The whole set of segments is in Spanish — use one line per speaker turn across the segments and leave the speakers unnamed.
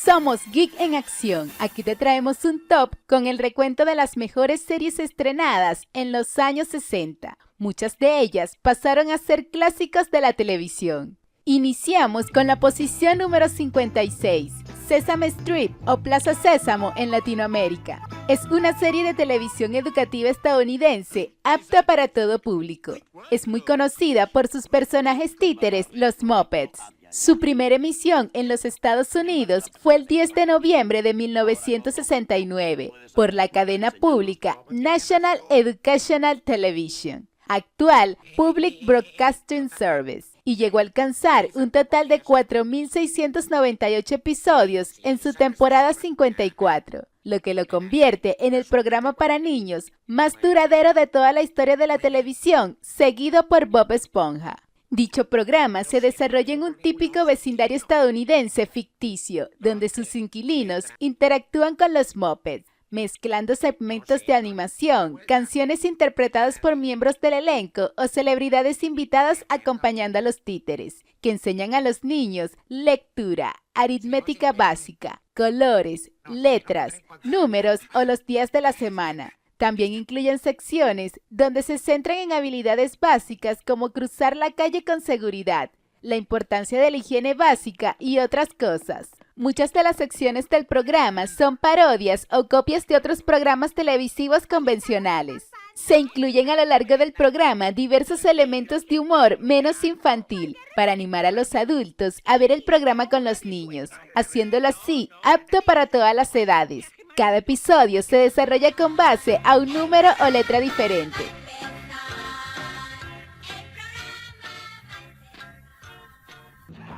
Somos Geek en Acción. Aquí te traemos un top con el recuento de las mejores series estrenadas en los años 60. Muchas de ellas pasaron a ser clásicos de la televisión. Iniciamos con la posición número 56, Sesame Street o Plaza Sésamo en Latinoamérica. Es una serie de televisión educativa estadounidense apta para todo público. Es muy conocida por sus personajes títeres, los Muppets. Su primera emisión en los Estados Unidos fue el 10 de noviembre de 1969 por la cadena pública National Educational Television, actual Public Broadcasting Service, y llegó a alcanzar un total de 4.698 episodios en su temporada 54, lo que lo convierte en el programa para niños más duradero de toda la historia de la televisión, seguido por Bob Esponja. Dicho programa se desarrolla en un típico vecindario estadounidense ficticio, donde sus inquilinos interactúan con los Muppets, mezclando segmentos de animación, canciones interpretadas por miembros del elenco o celebridades invitadas acompañando a los títeres, que enseñan a los niños lectura, aritmética básica, colores, letras, números o los días de la semana. También incluyen secciones donde se centran en habilidades básicas como cruzar la calle con seguridad, la importancia de la higiene básica y otras cosas. Muchas de las secciones del programa son parodias o copias de otros programas televisivos convencionales. Se incluyen a lo largo del programa diversos elementos de humor menos infantil para animar a los adultos a ver el programa con los niños, haciéndolo así apto para todas las edades. Cada episodio se desarrolla con base a un número o letra diferente.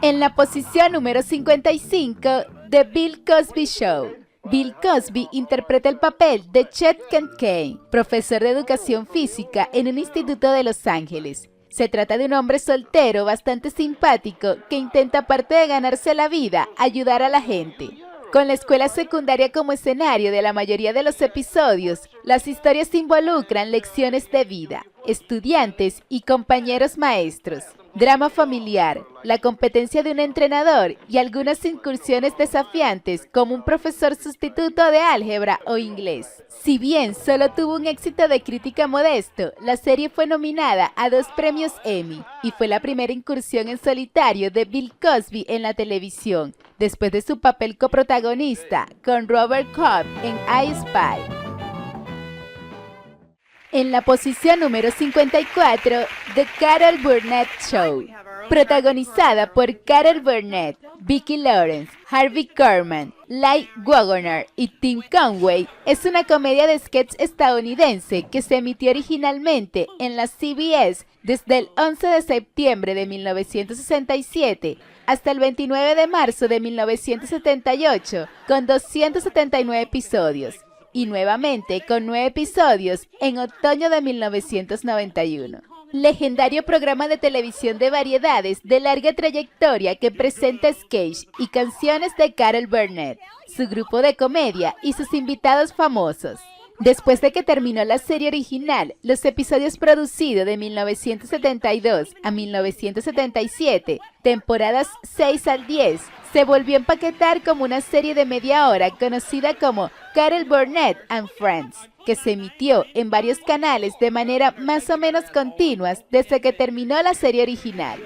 En la posición número 55, The Bill Cosby Show. Bill Cosby interpreta el papel de Chet Kincaid, profesor de educación física en un instituto de Los Ángeles. Se trata de un hombre soltero bastante simpático que intenta, aparte de ganarse la vida, ayudar a la gente. Con la escuela secundaria como escenario de la mayoría de los episodios, las historias involucran lecciones de vida, estudiantes y compañeros maestros, drama familiar, la competencia de un entrenador y algunas incursiones desafiantes como un profesor sustituto de álgebra o inglés. Si bien solo tuvo un éxito de crítica modesto, la serie fue nominada a 2 premios Emmy y fue la primera incursión en solitario de Bill Cosby en la televisión, después de su papel coprotagonista con Robert Cobb en I Spy. En la posición número 54, The Carol Burnett Show. Protagonizada por Carol Burnett, Vicki Lawrence, Harvey Korman, Leigh Waggoner y Tim Conway, es una comedia de sketch estadounidense que se emitió originalmente en la CBS desde el 11 de septiembre de 1967 hasta el 29 de marzo de 1978, con 279 episodios. Y nuevamente con 9 episodios en otoño de 1991. Legendario programa de televisión de variedades de larga trayectoria que presenta sketches y canciones de Carol Burnett, su grupo de comedia y sus invitados famosos. Después de que terminó la serie original, los episodios producidos de 1972 a 1977, temporadas 6 al 10, se volvió a empaquetar como una serie de media hora conocida como Carol Burnett and Friends, que se emitió en varios canales de manera más o menos continua desde que terminó la serie original.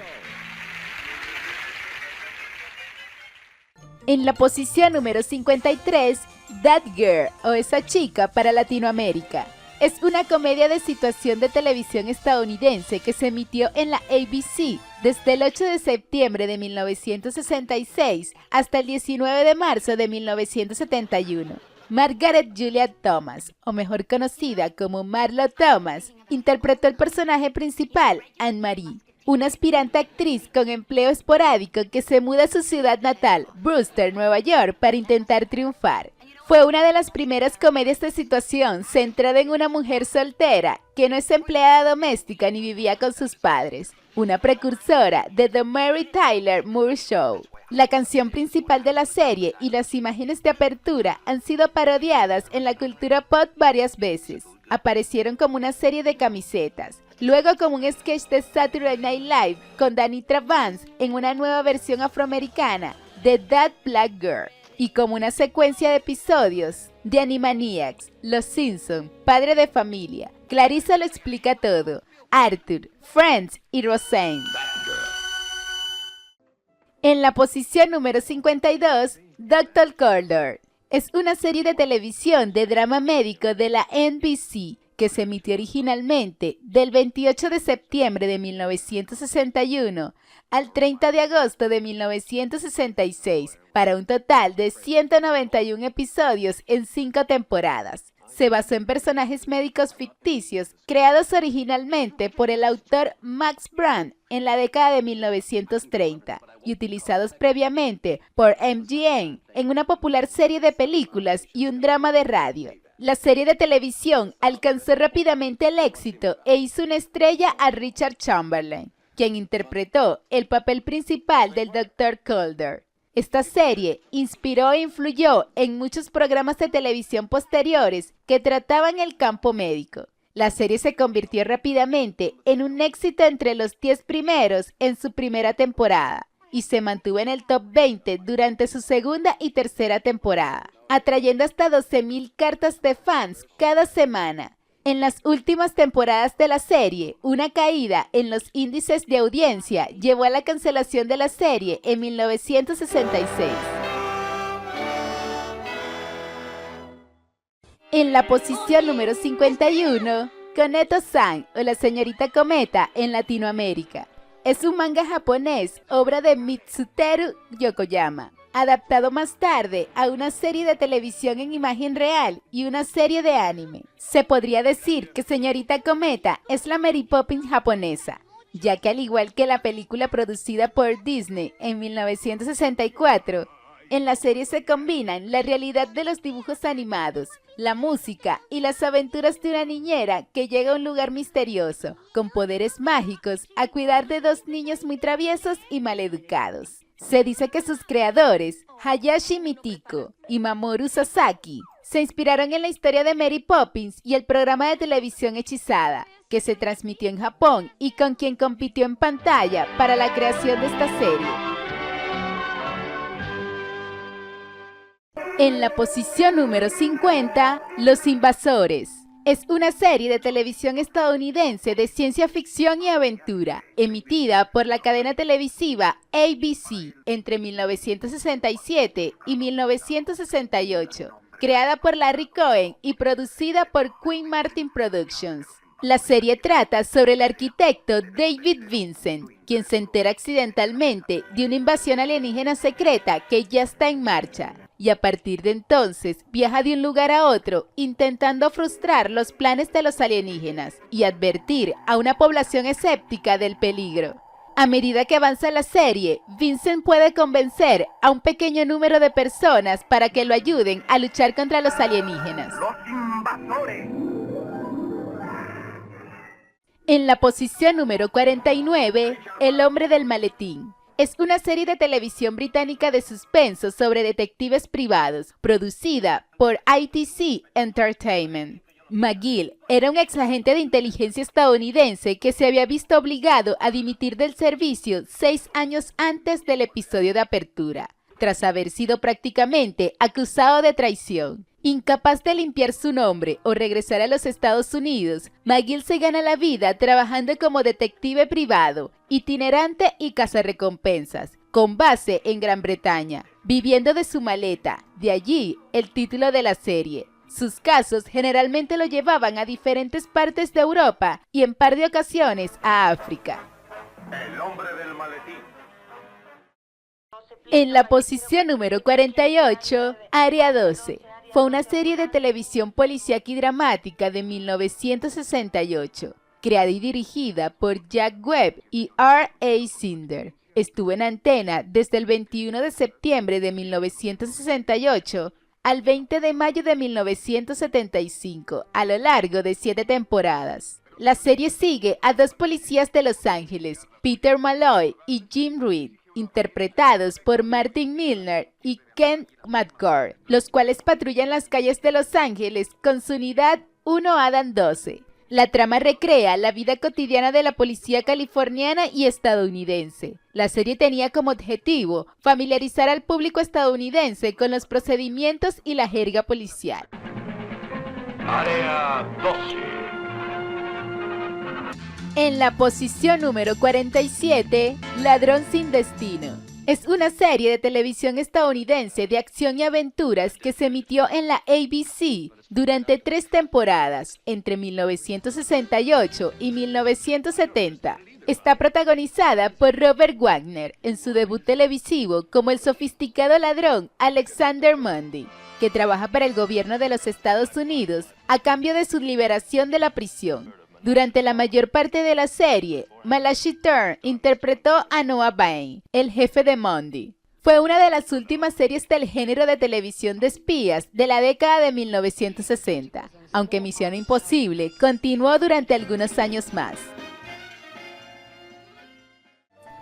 En la posición número 53, That Girl o Esa Chica para Latinoamérica. Es una comedia de situación de televisión estadounidense que se emitió en la ABC desde el 8 de septiembre de 1966 hasta el 19 de marzo de 1971. Margaret Julia Thomas, o mejor conocida como Marlo Thomas, interpretó el personaje principal, Anne-Marie, una aspirante actriz con empleo esporádico que se muda a su ciudad natal, Brewster, Nueva York, para intentar triunfar. Fue una de las primeras comedias de situación centrada en una mujer soltera que no es empleada doméstica ni vivía con sus padres, una precursora de The Mary Tyler Moore Show. La canción principal de la serie y las imágenes de apertura han sido parodiadas en la cultura pop varias veces. Aparecieron como una serie de camisetas, luego como un sketch de Saturday Night Live con Danitra Vance en una nueva versión afroamericana de That Black Girl. y como una secuencia de episodios de Animaniacs, Los Simpson, Padre de Familia, Clarissa lo explica todo, Arthur, Friends y Roseanne. En la posición número 52, Dr. Caldor. Es una serie de televisión de drama médico de la NBC que se emitió originalmente del 28 de septiembre de 1961 al 30 de agosto de 1966 para un total de 191 episodios en 5 temporadas. Se basó en personajes médicos ficticios creados originalmente por el autor Max Brand en la década de 1930 y utilizados previamente por MGM en una popular serie de películas y un drama de radio. La serie de televisión alcanzó rápidamente el éxito e hizo una estrella a Richard Chamberlain, quien interpretó el papel principal del Dr. Caldor. Esta serie inspiró e influyó en muchos programas de televisión posteriores que trataban el campo médico. La serie se convirtió rápidamente en un éxito entre los 10 primeros en su primera temporada y se mantuvo en el top 20 durante su segunda y tercera temporada, atrayendo hasta 12,000 cartas de fans cada semana. En las últimas temporadas de la serie, una caída en los índices de audiencia llevó a la cancelación de la serie en 1966. En la posición número 51, Koneto-san o la señorita Cometa en Latinoamérica. Es un manga japonés, obra de Mitsuteru Yokoyama, adaptado más tarde a una serie de televisión en imagen real y una serie de anime. Se podría decir que Señorita Cometa es la Mary Poppins japonesa, ya que al igual que la película producida por Disney en 1964, en la serie se combinan la realidad de los dibujos animados, la música y las aventuras de una niñera que llega a un lugar misterioso, con poderes mágicos, a cuidar de 2 niños muy traviesos y maleducados. Se dice que sus creadores, Hayashi Mitiko y Mamoru Sasaki, se inspiraron en la historia de Mary Poppins y el programa de televisión Hechizada, que se transmitió en Japón y con quien compitió en pantalla para la creación de esta serie. En la posición número 50, Los Invasores. Es una serie de televisión estadounidense de ciencia ficción y aventura, emitida por la cadena televisiva ABC entre 1967 y 1968, creada por Larry Cohen y producida por Queen Martin Productions. La serie trata sobre el arquitecto David Vincent, quien se entera accidentalmente de una invasión alienígena secreta que ya está en marcha, y a partir de entonces viaja de un lugar a otro intentando frustrar los planes de los alienígenas y advertir a una población escéptica del peligro. A medida que avanza la serie, Vincent puede convencer a un pequeño número de personas para que lo ayuden a luchar contra los alienígenas.
¡Los invasores!
En la posición número 49, El hombre del maletín. Es una serie de televisión británica de suspenso sobre detectives privados, producida por ITC Entertainment. McGill era un exagente de inteligencia estadounidense que se había visto obligado a dimitir del servicio 6 años antes del episodio de apertura, tras haber sido prácticamente acusado de traición. Incapaz de limpiar su nombre o regresar a los Estados Unidos, McGill se gana la vida trabajando como detective privado, itinerante y cazarrecompensas, con base en Gran Bretaña, viviendo de su maleta, de allí el título de la serie. Sus casos generalmente lo llevaban a diferentes partes de Europa y en par de ocasiones a África.
El hombre del maletín.
En la posición número 48, Área 12. Fue una serie de televisión policíaca y dramática de 1968, creada y dirigida por Jack Webb y R.A. Cinder. Estuvo en antena desde el 21 de septiembre de 1968 al 20 de mayo de 1975, a lo largo de 7 temporadas. La serie sigue a 2 policías de Los Ángeles, Peter Malloy y Jim Reed, interpretados por Martin Milner y Ken McCord, los cuales patrullan las calles de Los Ángeles con su unidad 1 Adam 12. La trama recrea la vida cotidiana de la policía californiana y estadounidense. La serie tenía como objetivo familiarizar al público estadounidense con los procedimientos y la jerga policial.
Área 12.
En la posición número 47, Ladrón sin destino. Es una serie de televisión estadounidense de acción y aventuras que se emitió en la ABC durante 3 temporadas, entre 1968 y 1970. Está protagonizada por Robert Wagner en su debut televisivo como el sofisticado ladrón Alexander Mundy, que trabaja para el gobierno de los Estados Unidos a cambio de su liberación de la prisión. Durante la mayor parte de la serie, Malachi Throne interpretó a Noah Bain, el jefe de Mundy. Fue una de las últimas series del género de televisión de espías de la década de 1960, aunque Misión Imposible continuó durante algunos años más.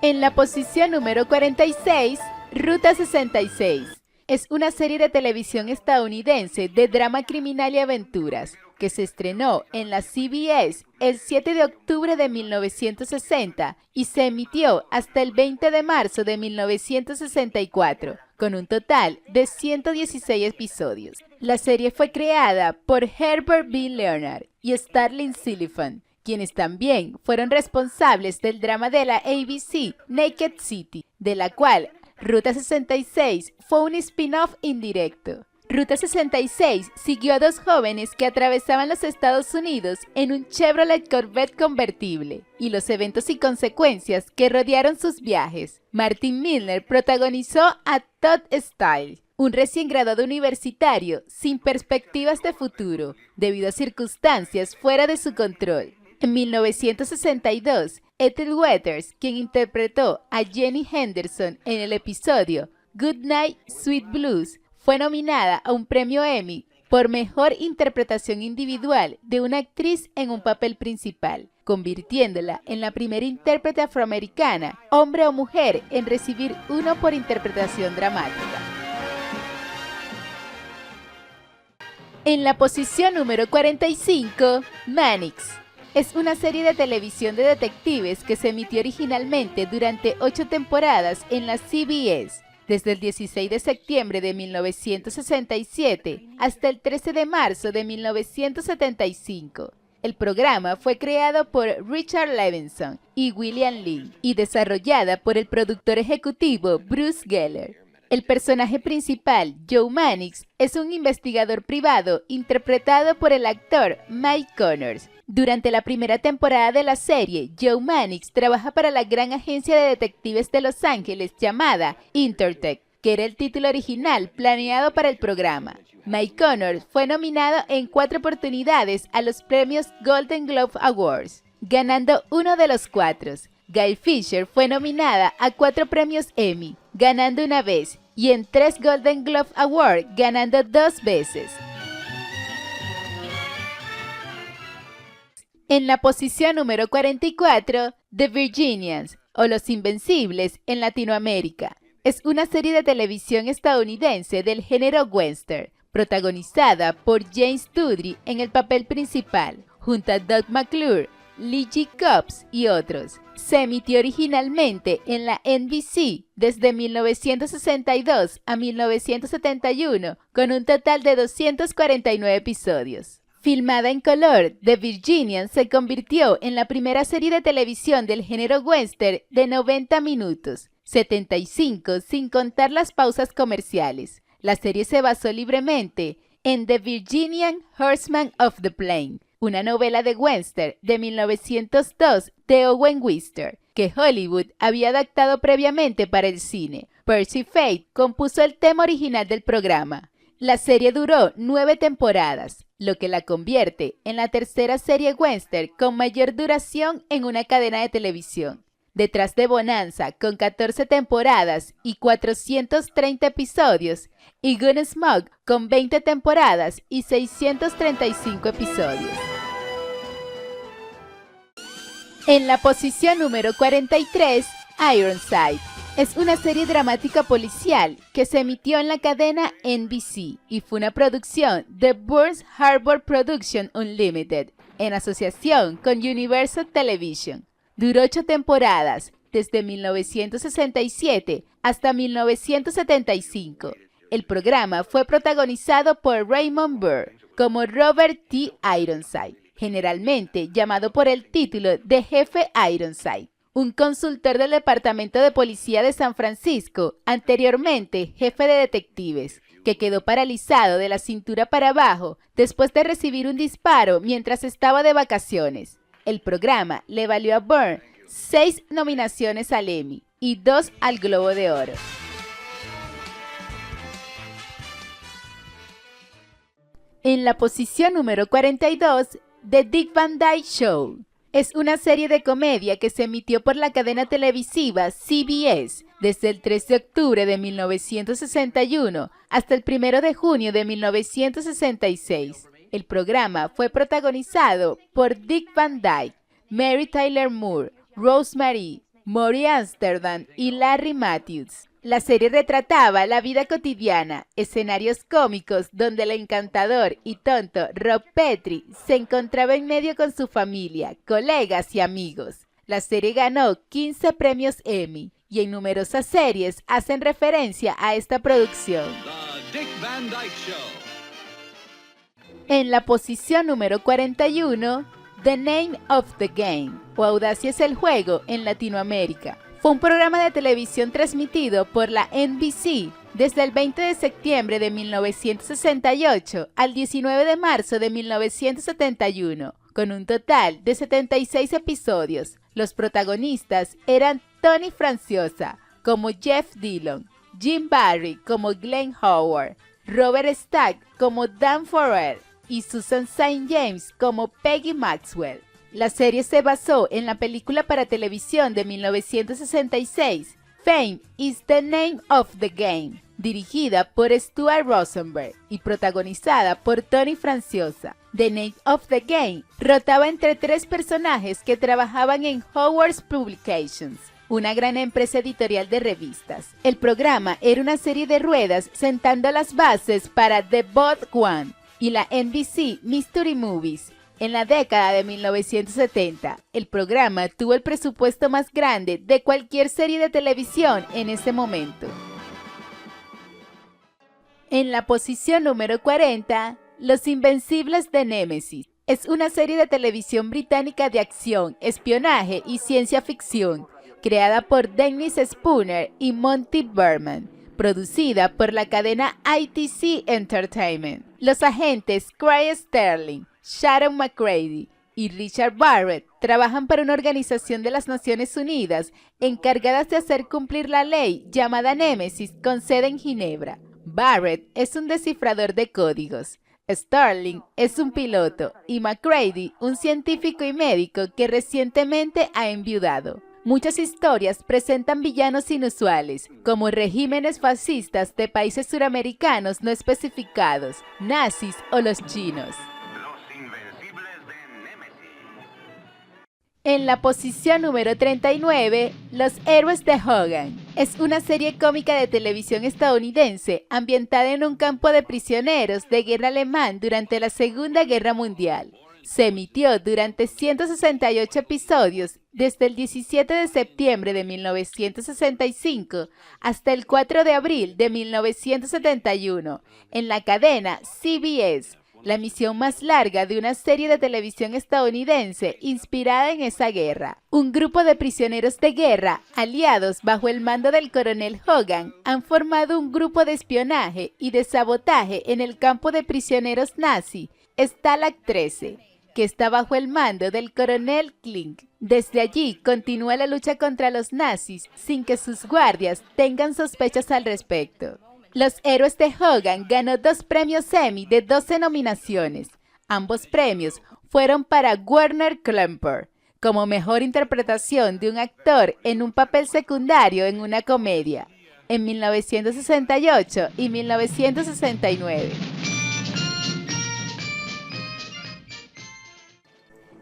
En la posición número 46, Ruta 66. Es una serie de televisión estadounidense de drama criminal y aventuras que se estrenó en la CBS el 7 de octubre de 1960 y se emitió hasta el 20 de marzo de 1964, con un total de 116 episodios. La serie fue creada por Herbert B. Leonard y Starling Sullivan, quienes también fueron responsables del drama de la ABC Naked City, de la cual Ruta 66 fue un spin-off indirecto. Ruta 66 siguió a 2 jóvenes que atravesaban los Estados Unidos en un Chevrolet Corvette convertible y los eventos y consecuencias que rodearon sus viajes. Martin Milner protagonizó a Todd Stiles, un recién graduado universitario sin perspectivas de futuro, debido a circunstancias fuera de su control. En 1962, Ethel Waters, quien interpretó a Jenny Henderson en el episodio Good Night, Sweet Blues, fue nominada a un premio Emmy por Mejor Interpretación Individual de una actriz en un papel principal, convirtiéndola en la primera intérprete afroamericana, hombre o mujer, en recibir uno por interpretación dramática. En la posición número 45, Mannix. Es una serie de televisión de detectives que se emitió originalmente durante 8 temporadas en la CBS, desde el 16 de septiembre de 1967 hasta el 13 de marzo de 1975. El programa fue creado por Richard Levinson y William Lee y desarrollada por el productor ejecutivo Bruce Geller. El personaje principal, Joe Mannix, es un investigador privado interpretado por el actor Mike Connors. Durante la primera temporada de la serie, Joe Mannix trabaja para la gran agencia de detectives de Los Ángeles llamada Intertech, que era el título original planeado para el programa. Mike Connors fue nominado en 4 oportunidades a los premios Golden Globe Awards, ganando uno de los 4. Guy Fisher fue nominada a 4 premios Emmy, ganando una vez, y en 3 Golden Globe Awards, ganando 2 veces. En la posición número 44, The Virginians, o Los Invencibles en Latinoamérica. Es una serie de televisión estadounidense del género western, protagonizada por James Tudry en el papel principal, junto a Doug McClure, Lee J. Cobbs y otros. Se emitió originalmente en la NBC desde 1962 a 1971, con un total de 249 episodios. Filmada en color, The Virginians se convirtió en la primera serie de televisión del género western de 90 minutos, 75 sin contar las pausas comerciales. La serie se basó libremente en The Virginian Horseman of the Plain, una novela de western de 1902 de Owen Wister, que Hollywood había adaptado previamente para el cine. Percy Faith compuso el tema original del programa. La serie duró 9 temporadas, lo que la convierte en la tercera serie western con mayor duración en una cadena de televisión. Detrás de Bonanza, con 14 temporadas y 430 episodios, y Gunsmoke, con 20 temporadas y 635 episodios. En la posición número 43, Ironside. Es una serie dramática policial que se emitió en la cadena NBC y fue una producción de Burns Harbor Production Unlimited. en asociación con Universal Television. Duró 8 temporadas, desde 1967 hasta 1975. El programa fue protagonizado por Raymond Burr como Robert T. Ironside, generalmente llamado por el título de Jefe Ironside, un consultor del Departamento de Policía de San Francisco, anteriormente jefe de detectives, que quedó paralizado de la cintura para abajo después de recibir un disparo mientras estaba de vacaciones. El programa le valió a Burr 6 nominaciones al Emmy y 2 al Globo de Oro. En la posición número 42, The Dick Van Dyke Show. Es una serie de comedia que se emitió por la cadena televisiva CBS desde el 3 de octubre de 1961 hasta el 1 de junio de 1966. El programa fue protagonizado por Dick Van Dyke, Mary Tyler Moore, Rosemary, Maury Amsterdam y Larry Matthews. La serie retrataba la vida cotidiana, escenarios cómicos donde el encantador y tonto Rob Petrie se encontraba en medio con su familia, colegas y amigos. La serie ganó 15 premios Emmy y en numerosas series hacen referencia a esta producción.
The Dick Van Dyke Show.
En la posición número 41, The Name of the Game, o Audacia es el juego en Latinoamérica. Fue un programa de televisión transmitido por la NBC desde el 20 de septiembre de 1968 al 19 de marzo de 1971, con un total de 76 episodios. Los protagonistas eran Tony Franciosa como Jeff Dillon, Jim Barry como Glenn Howard, Robert Stack como Dan Forrell y Susan St. James como Peggy Maxwell. La serie se basó en la película para televisión de 1966, Fame is the Name of the Game, dirigida por Stuart Rosenberg y protagonizada por Tony Franciosa. The Name of the Game rotaba entre 3 personajes que trabajaban en Howard's Publications, una gran empresa editorial de revistas. El programa era una serie de ruedas sentando las bases para The Bold One y la NBC Mystery Movies. En la década de 1970, el programa tuvo el presupuesto más grande de cualquier serie de televisión en ese momento. En la posición número 40, Los Invencibles de Némesis. Es una serie de televisión británica de acción, espionaje y ciencia ficción, creada por Dennis Spooner y Monty Berman, producida por la cadena ITC Entertainment. Los agentes Craig Sterling, Sharon McCready y Richard Barrett trabajan para una organización de las Naciones Unidas encargadas de hacer cumplir la ley llamada Némesis con sede en Ginebra. Barrett es un descifrador de códigos, Sterling es un piloto y McCready un científico y médico que recientemente ha enviudado. Muchas historias presentan villanos inusuales, como regímenes fascistas de países suramericanos no especificados, nazis o los chinos. En la posición número 39, Los Héroes de Hogan. Es una serie cómica de televisión estadounidense ambientada en un campo de prisioneros de guerra alemán durante la Segunda Guerra Mundial. Se emitió durante 168 episodios desde el 17 de septiembre de 1965 hasta el 4 de abril de 1971 en la cadena CBS. La emisión más larga de una serie de televisión estadounidense inspirada en esa guerra. Un grupo de prisioneros de guerra, aliados bajo el mando del coronel Hogan, han formado un grupo de espionaje y de sabotaje en el campo de prisioneros nazi, Stalag 13, que está bajo el mando del coronel Klink. Desde allí continúa la lucha contra los nazis sin que sus guardias tengan sospechas al respecto. Los Héroes de Hogan ganó 2 premios Emmy de 12 nominaciones. Ambos premios fueron para Werner Klemperer como mejor interpretación de un actor en un papel secundario en una comedia, en 1968 y 1969.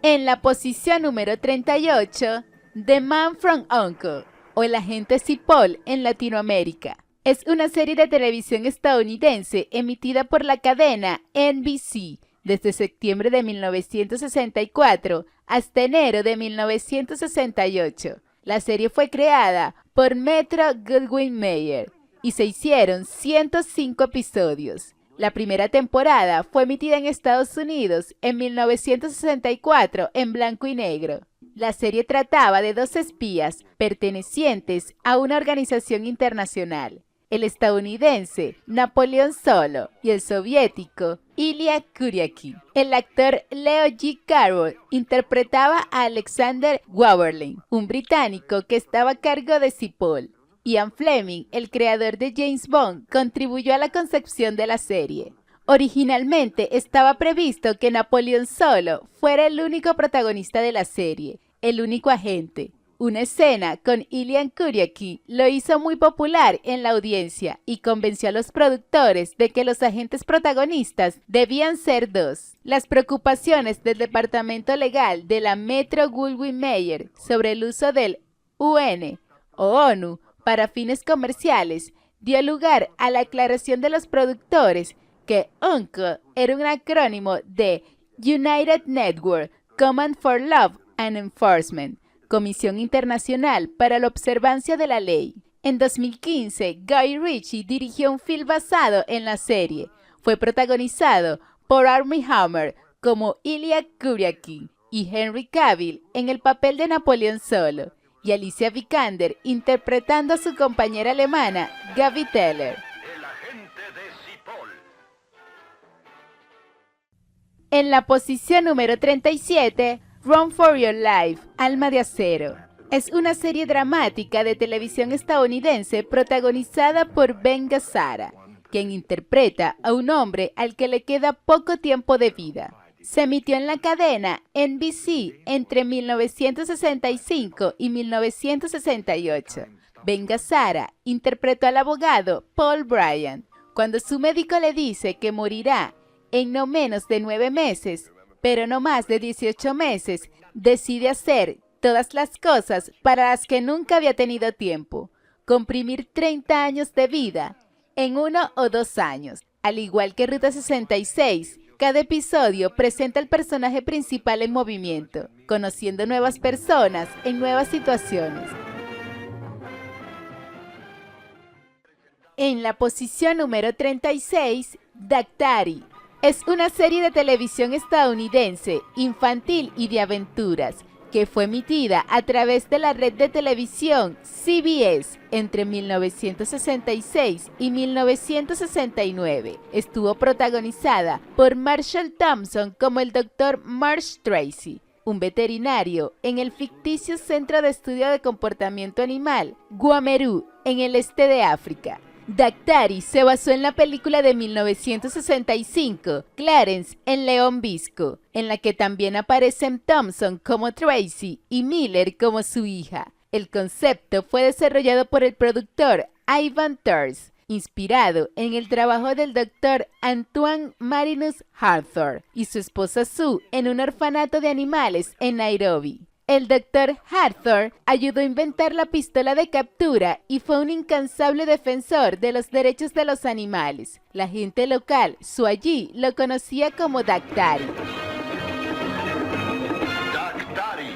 En la posición número 38, The Man from U.N.C.L.E. o El agente Cipoll en Latinoamérica. Es una serie de televisión estadounidense emitida por la cadena NBC, desde septiembre de 1964 hasta enero de 1968. La serie fue creada por Metro-Goldwyn-Mayer y se hicieron 105 episodios. La primera temporada fue emitida en Estados Unidos en 1964 en blanco y negro. La serie trataba de dos espías pertenecientes a una organización internacional, el estadounidense Napoleon Solo y el soviético Ilya Kuryakin. El actor Leo G. Carroll interpretaba a Alexander Waverly, un británico que estaba a cargo de CIPOL. Ian Fleming, el creador de James Bond, contribuyó a la concepción de la serie. Originalmente estaba previsto que Napoleon Solo fuera el único protagonista de la serie, el único agente. Una escena con Ilya Kuryakin lo hizo muy popular en la audiencia y convenció a los productores de que los agentes protagonistas debían ser dos. Las preocupaciones del departamento legal de la Metro-Goldwyn-Mayer sobre el uso del UN o ONU para fines comerciales dio lugar a la aclaración de los productores que UNCO era un acrónimo de United Network Command for Law and Enforcement, Comisión Internacional para la Observancia de la Ley. En 2015, Guy Ritchie dirigió un film basado en la serie. Fue protagonizado por Armie Hammer como Ilya Kuryakin y Henry Cavill en el papel de Napoleon Solo, y Alicia Vikander interpretando a su compañera alemana, Gabi Teller.
El agente de Cipoll.
En la posición número 37, Run for Your Life, Alma de Acero. Es una serie dramática de televisión estadounidense protagonizada por Ben Gazzara, quien interpreta a un hombre al que le queda poco tiempo de vida. Se emitió en la cadena NBC entre 1965 y 1968. Ben Gazzara interpretó al abogado Paul Bryan cuando su médico le dice que morirá en no menos de 9 meses, pero no más de 18 meses, decide hacer todas las cosas para las que nunca había tenido tiempo, comprimir 30 años de vida en 1 o 2 años. Al igual que Ruta 66, cada episodio presenta al personaje principal en movimiento, conociendo nuevas personas en nuevas situaciones. En la posición número 36, Daktari. Es una serie de televisión estadounidense, infantil y de aventuras, que fue emitida a través de la red de televisión CBS entre 1966 y 1969. Estuvo protagonizada por Marshall Thompson como el Dr. Marsh Tracy, un veterinario en el ficticio Centro de Estudio de Comportamiento Animal, Guamerú, en el este de África. Daktari se basó en la película de 1965, Clarence en León Visco, en la que también aparecen Thompson como Tracy y Miller como su hija. El concepto fue desarrollado por el productor Ivan Turs, inspirado en el trabajo del Dr. Antoine Marinus Harthor y su esposa Sue en un orfanato de animales en Nairobi. El Dr. Harthor ayudó a inventar la pistola de captura y fue un incansable defensor de los derechos de los animales. La gente local, Swaji, lo conocía como Daktari.
Daktari.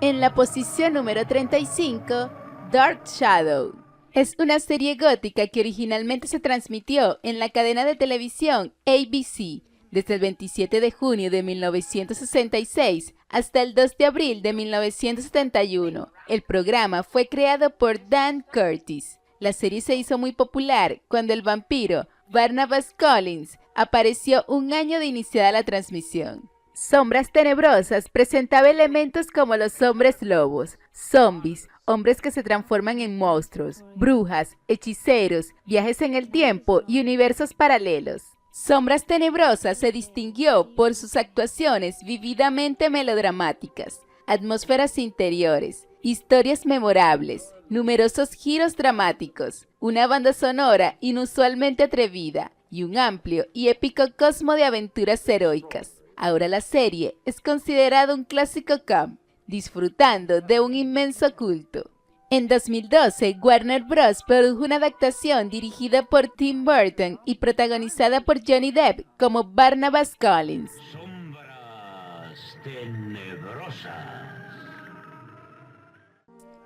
En la posición número 35, Dark Shadow. Es una serie gótica que originalmente se transmitió en la cadena de televisión ABC desde el 27 de junio de 1966 hasta el 2 de abril de 1971. El programa fue creado por Dan Curtis. La serie se hizo muy popular cuando el vampiro Barnabas Collins apareció un año de iniciada la transmisión. Sombras Tenebrosas presentaba elementos como los hombres lobos, zombies, hombres que se transforman en monstruos, brujas, hechiceros, viajes en el tiempo y universos paralelos. Sombras Tenebrosas se distinguió por sus actuaciones vividamente melodramáticas, atmósferas interiores, historias memorables, numerosos giros dramáticos, una banda sonora inusualmente atrevida y un amplio y épico cosmo de aventuras heroicas. Ahora la serie es considerada un clásico camp, disfrutando de un inmenso culto. En 2012, Warner Bros. Produjo una adaptación dirigida por Tim Burton y protagonizada por Johnny Depp como Barnabas Collins.
Sombras tenebrosas.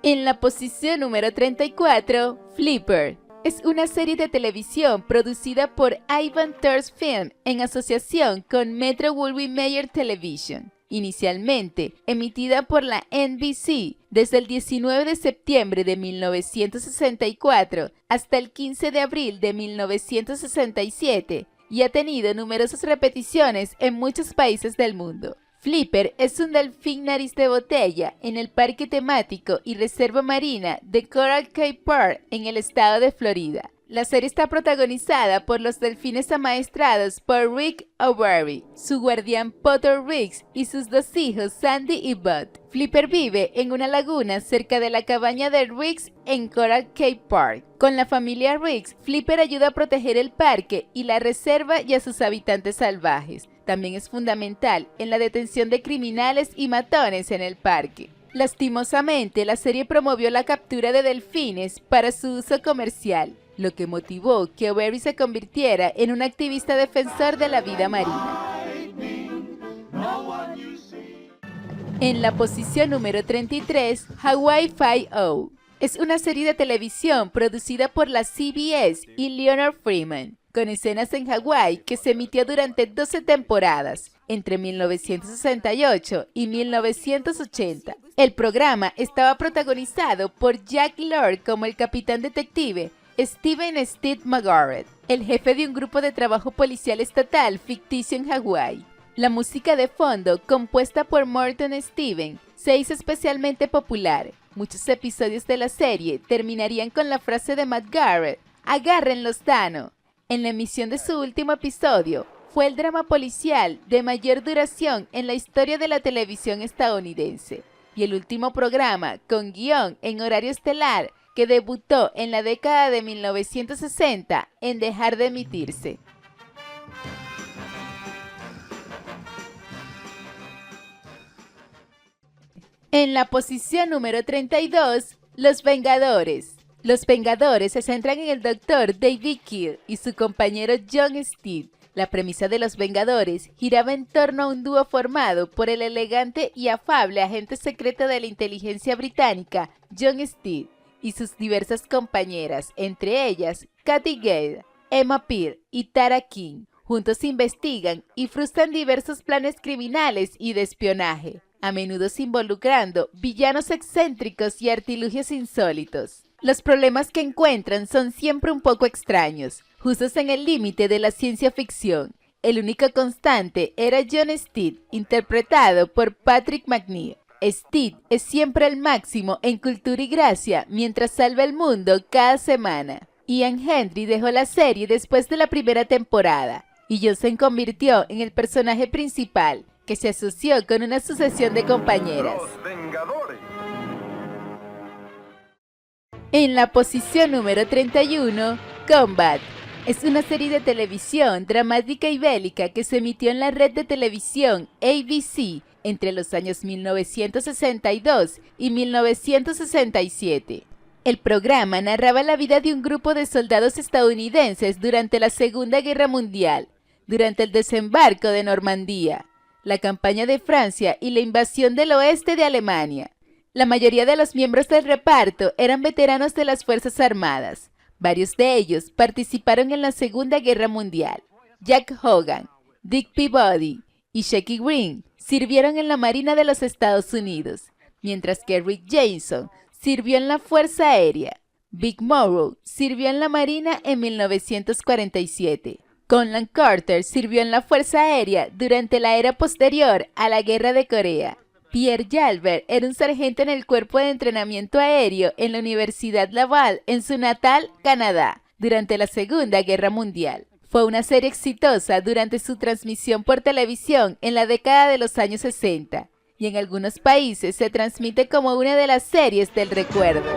En la posición número 34, Flipper. Es una serie de televisión producida por Ivan Tors Film en asociación con Metro-Goldwyn-Mayer Television. Inicialmente emitida por la NBC desde el 19 de septiembre de 1964 hasta el 15 de abril de 1967 y ha tenido numerosas repeticiones en muchos países del mundo. Flipper es un delfín nariz de botella en el parque temático y reserva marina de Coral Cay Park en el estado de Florida. La serie está protagonizada por los delfines amaestrados por Rick O'Barry, su guardián Potter Riggs y sus dos hijos Sandy y Bud. Flipper vive en una laguna cerca de la cabaña de Riggs en Coral Cay Park. Con la familia Riggs, Flipper ayuda a proteger el parque y la reserva y a sus habitantes salvajes. También es fundamental en la detención de criminales y matones en el parque. Lastimosamente, la serie promovió la captura de delfines para su uso comercial, lo que motivó que O'Barry se convirtiera en un activista defensor de la vida marina. En la posición número 33, Hawaii Five-O. Es una serie de televisión producida por la CBS y Leonard Freeman, con escenas en Hawái que se emitió durante 12 temporadas, entre 1968 y 1980. El programa estaba protagonizado por Jack Lord como el capitán detective Steven Steve McGarrett, el jefe de un grupo de trabajo policial estatal ficticio en Hawái. La música de fondo, compuesta por Morton Steven, se hizo especialmente popular. Muchos episodios de la serie terminarían con la frase de McGarrett: "Agárrenlos, Dano". En la emisión de su último episodio, fue el drama policial de mayor duración en la historia de la televisión estadounidense, y el último programa con guión en horario estelar que debutó en la década de 1960 en dejar de emitirse. En la posición número 32, Los Vengadores. Los Vengadores se centran en el Dr. David Kill y su compañero John Steed. La premisa de Los Vengadores giraba en torno a un dúo formado por el elegante y afable agente secreto de la inteligencia británica, John Steed, y sus diversas compañeras, entre ellas Kathy Gale, Emma Peel y Tara King. Juntos investigan y frustran diversos planes criminales y de espionaje, a menudo involucrando villanos excéntricos y artilugios insólitos. Los problemas que encuentran son siempre un poco extraños, justos en el límite de la ciencia ficción. El único constante era John Steed, interpretado por Patrick McNeil. Steed es siempre el máximo en cultura y gracia mientras salva el mundo cada semana. Ian Hendry dejó la serie después de la primera temporada y John se convirtió en el personaje principal, que se asoció con una sucesión de compañeras.
Los Vengadores.
En la posición número 31, Combat. Es una serie de televisión dramática y bélica que se emitió en la red de televisión ABC entre los años 1962 y 1967. El programa narraba la vida de un grupo de soldados estadounidenses durante la Segunda Guerra Mundial, durante el desembarco de Normandía, la campaña de Francia y la invasión del oeste de Alemania. La mayoría de los miembros del reparto eran veteranos de las Fuerzas Armadas. Varios de ellos participaron en la Segunda Guerra Mundial. Jack Hogan, Dick Peabody y Shecky Greene sirvieron en la Marina de los Estados Unidos, mientras que Rick Jameson sirvió en la Fuerza Aérea. Vic Morrow sirvió en la Marina en 1947. Conlan Carter sirvió en la Fuerza Aérea durante la era posterior a la Guerra de Corea. Pierre Jalbert era un sargento en el Cuerpo de Entrenamiento Aéreo en la Universidad Laval en su natal Canadá durante la Segunda Guerra Mundial. Fue una serie exitosa durante su transmisión por televisión en la década de los años 60 y en algunos países se transmite como una de las series del recuerdo.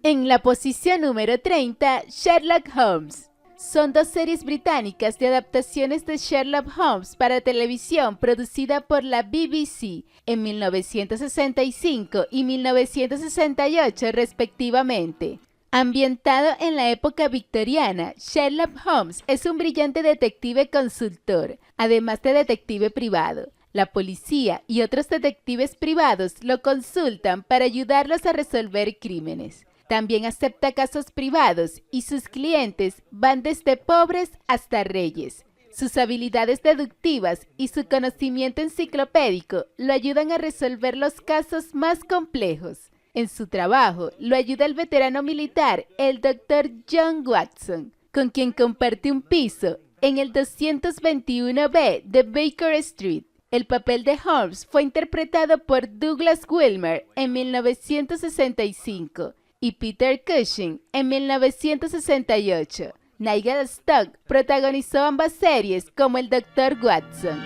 En la posición número 30, Sherlock Holmes. son dos series británicas de adaptaciones de Sherlock Holmes para televisión producida por la BBC en 1965 y 1968 respectivamente. Ambientado en la época victoriana, Sherlock Holmes es un brillante detective consultor, además de detective privado. La policía y otros detectives privados lo consultan para ayudarlos a resolver crímenes. También acepta casos privados y sus clientes van desde pobres hasta reyes. Sus habilidades deductivas y su conocimiento enciclopédico lo ayudan a resolver los casos más complejos. En su trabajo lo ayuda el veterano militar, el Dr. John Watson, con quien comparte un piso en el 221B de Baker Street. El papel de Holmes fue interpretado por Douglas Wilmer en 1965 y Peter Cushing en 1968. Nigel Stock protagonizó ambas series como el Dr. Watson.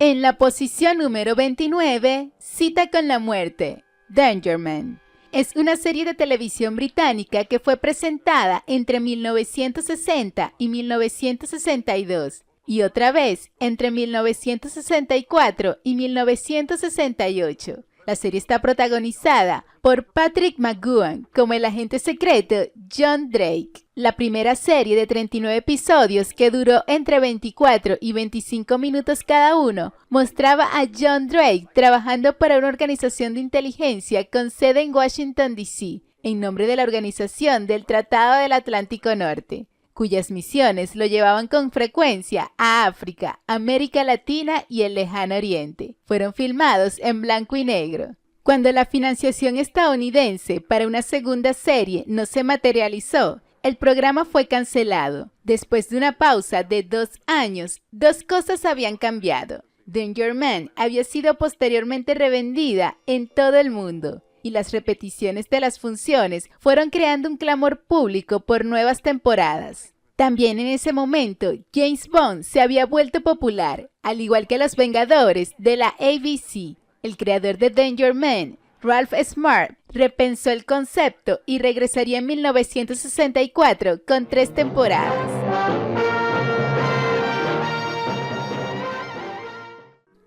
En la posición número 29, Cita con la muerte, Danger Man. Es una serie de televisión británica que fue presentada entre 1960 y 1962 y otra vez entre 1964 y 1968. La serie está protagonizada por Patrick McGoohan como el agente secreto John Drake. La primera serie de 39 episodios, que duró entre 24 y 25 minutos cada uno, mostraba a John Drake trabajando para una organización de inteligencia con sede en Washington, D.C., en nombre de la Organización del Tratado del Atlántico Norte, cuyas misiones lo llevaban con frecuencia a África, América Latina y el Lejano Oriente. Fueron filmados en blanco y negro. Cuando la financiación estadounidense para una segunda serie no se materializó, el programa fue cancelado. Después de una pausa de 2 años, dos cosas habían cambiado. Danger Man había sido posteriormente revendida en todo el mundo, y las repeticiones de las funciones fueron creando un clamor público por nuevas temporadas. También en ese momento, James Bond se había vuelto popular, al igual que los Vengadores de la ABC. El creador de Danger Man, Ralph Smart, repensó el concepto y regresaría en 1964 con 3 temporadas.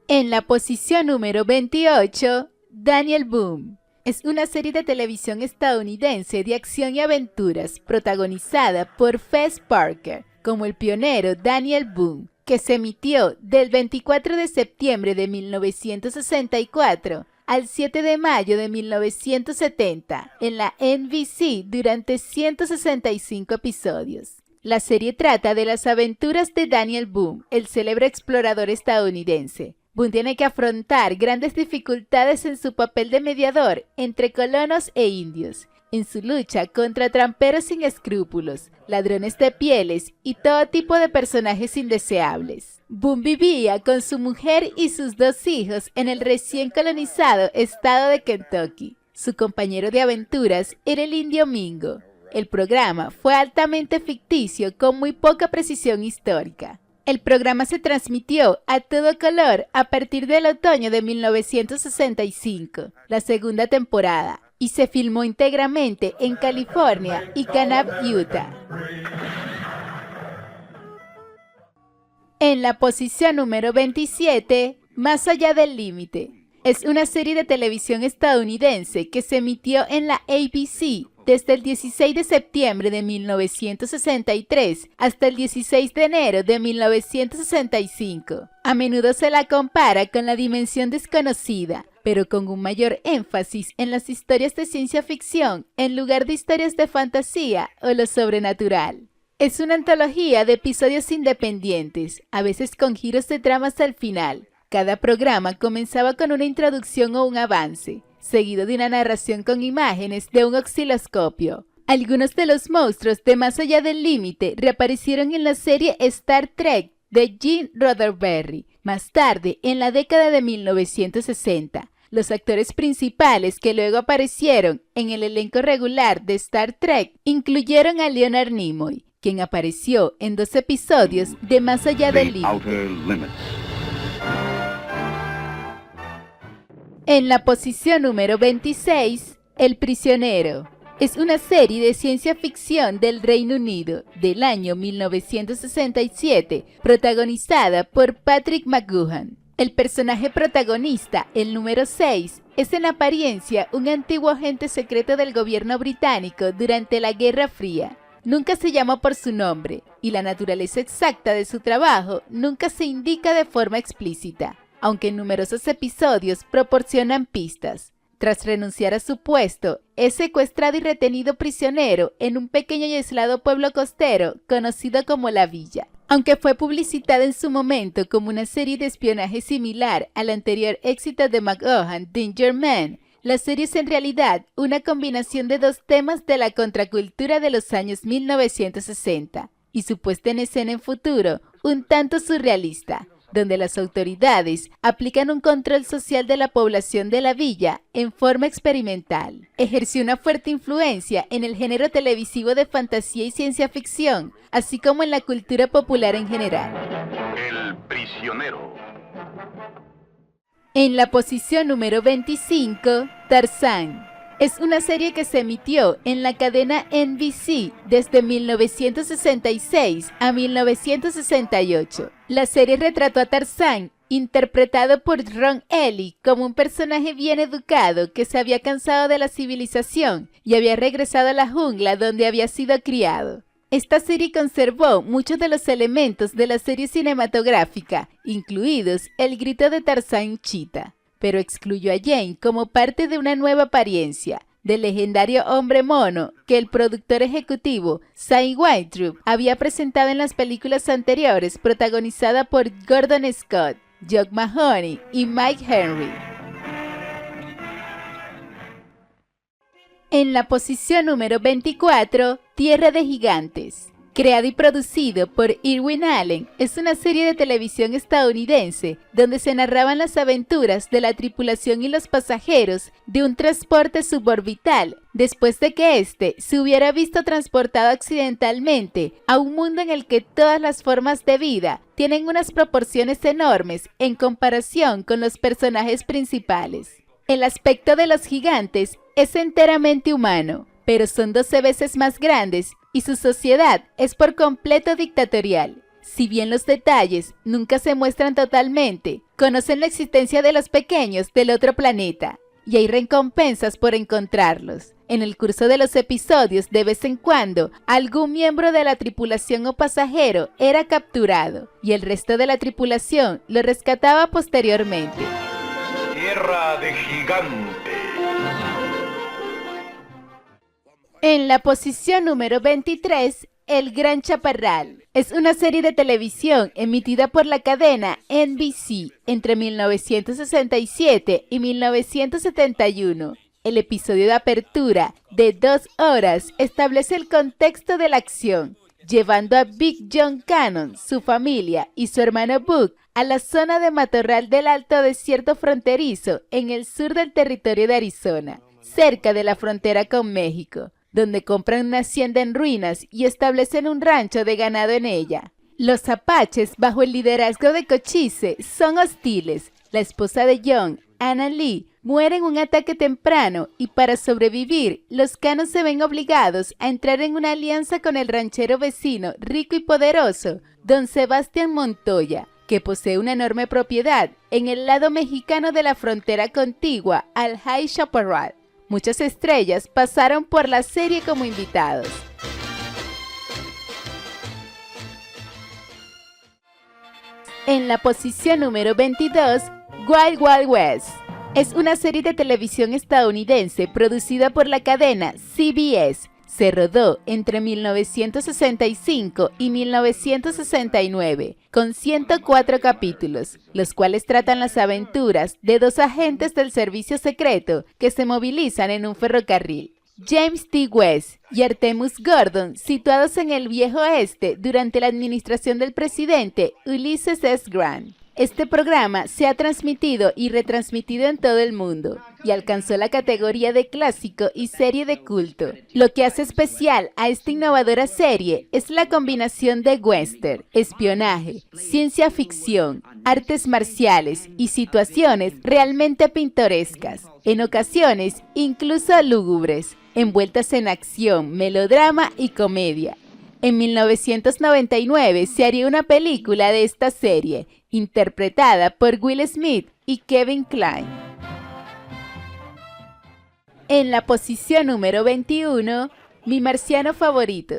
En la posición número 28, Daniel Boone. Es una serie de televisión estadounidense de acción y aventuras protagonizada por Fess Parker como el pionero Daniel Boone, que se emitió del 24 de septiembre de 1964 al 7 de mayo de 1970 en la NBC durante 165 episodios. La serie trata de las aventuras de Daniel Boone, el célebre explorador estadounidense. Boone tiene que afrontar grandes dificultades en su papel de mediador entre colonos e indios, en su lucha contra tramperos sin escrúpulos, ladrones de pieles y todo tipo de personajes indeseables. Boone vivía con su mujer y sus 2 hijos en el recién colonizado estado de Kentucky. Su compañero de aventuras era el indio Mingo. El programa fue altamente ficticio con muy poca precisión histórica. El programa se transmitió a todo color a partir del otoño de 1965, la segunda temporada, y se filmó íntegramente en California y Kanab, Utah. En la posición número 27, Más allá del límite. Es una serie de televisión estadounidense que se emitió en la ABC desde el 16 de septiembre de 1963 hasta el 16 de enero de 1965. A menudo se la compara con La Dimensión Desconocida, pero con un mayor énfasis en las historias de ciencia ficción en lugar de historias de fantasía o lo sobrenatural. Es una antología de episodios independientes, a veces con giros de tramas al final. Cada programa comenzaba con una introducción o un avance, seguido de una narración con imágenes de un osciloscopio. Algunos de los monstruos de Más allá del límite reaparecieron en la serie Star Trek de Gene Roddenberry, más tarde en la década de 1960. Los actores principales que luego aparecieron en el elenco regular de Star Trek incluyeron a Leonard Nimoy, quien apareció en 2 episodios de Más allá del límite. En la posición número 26, El prisionero. Es una serie de ciencia ficción del Reino Unido del año 1967, protagonizada por Patrick McGoohan. El personaje protagonista, el número 6, es en apariencia un antiguo agente secreto del gobierno británico durante la Guerra Fría. Nunca se llama por su nombre, y la naturaleza exacta de su trabajo nunca se indica de forma explícita, aunque en numerosos episodios proporcionan pistas. Tras renunciar a su puesto, es secuestrado y retenido prisionero en un pequeño y aislado pueblo costero conocido como La Villa. Aunque fue publicitada en su momento como una serie de espionaje similar al anterior éxito de McGoohan, Danger Man, la serie es en realidad una combinación de dos temas de la contracultura de los años 1960 y su puesta en escena en futuro un tanto surrealista, donde las autoridades aplican un control social de la población de la villa en forma experimental. Ejerció una fuerte influencia en el género televisivo de fantasía y ciencia ficción, así como en la cultura popular en general.
El prisionero.
En la posición número 25, Tarzán. Es una serie que se emitió en la cadena NBC desde 1966 a 1968. La serie retrató a Tarzán, interpretado por Ron Ely, como un personaje bien educado que se había cansado de la civilización y había regresado a la jungla donde había sido criado. Esta serie conservó muchos de los elementos de la serie cinematográfica, incluidos el grito de Tarzán Cheetah, pero excluyó a Jane como parte de una nueva apariencia, del legendario hombre mono que el productor ejecutivo Cy Weintraub había presentado en las películas anteriores, protagonizada por Gordon Scott, Jock Mahoney y Mike Henry. En la posición número 24, Tierra de Gigantes. Creado y producido por Irwin Allen, es una serie de televisión estadounidense donde se narraban las aventuras de la tripulación y los pasajeros de un transporte suborbital después de que éste se hubiera visto transportado accidentalmente a un mundo en el que todas las formas de vida tienen unas proporciones enormes en comparación con los personajes principales. El aspecto de los gigantes es enteramente humano, pero son 12 veces más grandes y su sociedad es por completo dictatorial. Si bien los detalles nunca se muestran totalmente, conocen la existencia de los pequeños del otro planeta y hay recompensas por encontrarlos. En el curso de los episodios, de vez en cuando, algún miembro de la tripulación o pasajero era capturado y el resto de la tripulación lo rescataba posteriormente.
Tierra de gigantes.
En la posición número 23, El Gran Chaparral. Es una serie de televisión emitida por la cadena NBC entre 1967 y 1971. El episodio de apertura, de 2 horas, establece el contexto de la acción, llevando a Big John Cannon, su familia y su hermano Buck a la zona de matorral del Alto Desierto Fronterizo en el sur del territorio de Arizona, cerca de la frontera con México, donde compran una hacienda en ruinas y establecen un rancho de ganado en ella. Los apaches, bajo el liderazgo de Cochise, son hostiles. La esposa de John, Anna Lee, muere en un ataque temprano y para sobrevivir, los Cannon se ven obligados a entrar en una alianza con el ranchero vecino rico y poderoso, Don Sebastián Montoya, que posee una enorme propiedad en el lado mexicano de la frontera contigua al High Chaparral. Muchas estrellas pasaron por la serie como invitados. En la posición número 22, Wild Wild West. Es una serie de televisión estadounidense producida por la cadena CBS. Se rodó entre 1965 y 1969, con 104 capítulos, los cuales tratan las aventuras de 2 agentes del servicio secreto que se movilizan en un ferrocarril. James T. West y Artemus Gordon, situados en el Viejo Oeste durante la administración del presidente Ulysses S. Grant. Este programa se ha transmitido y retransmitido en todo el mundo y alcanzó la categoría de clásico y serie de culto. Lo que hace especial a esta innovadora serie es la combinación de western, espionaje, ciencia ficción, artes marciales y situaciones realmente pintorescas, en ocasiones incluso lúgubres, envueltas en acción, melodrama y comedia. En 1999 se haría una película de esta serie, interpretada por Will Smith y Kevin Kline. En la posición número 21, Mi marciano favorito.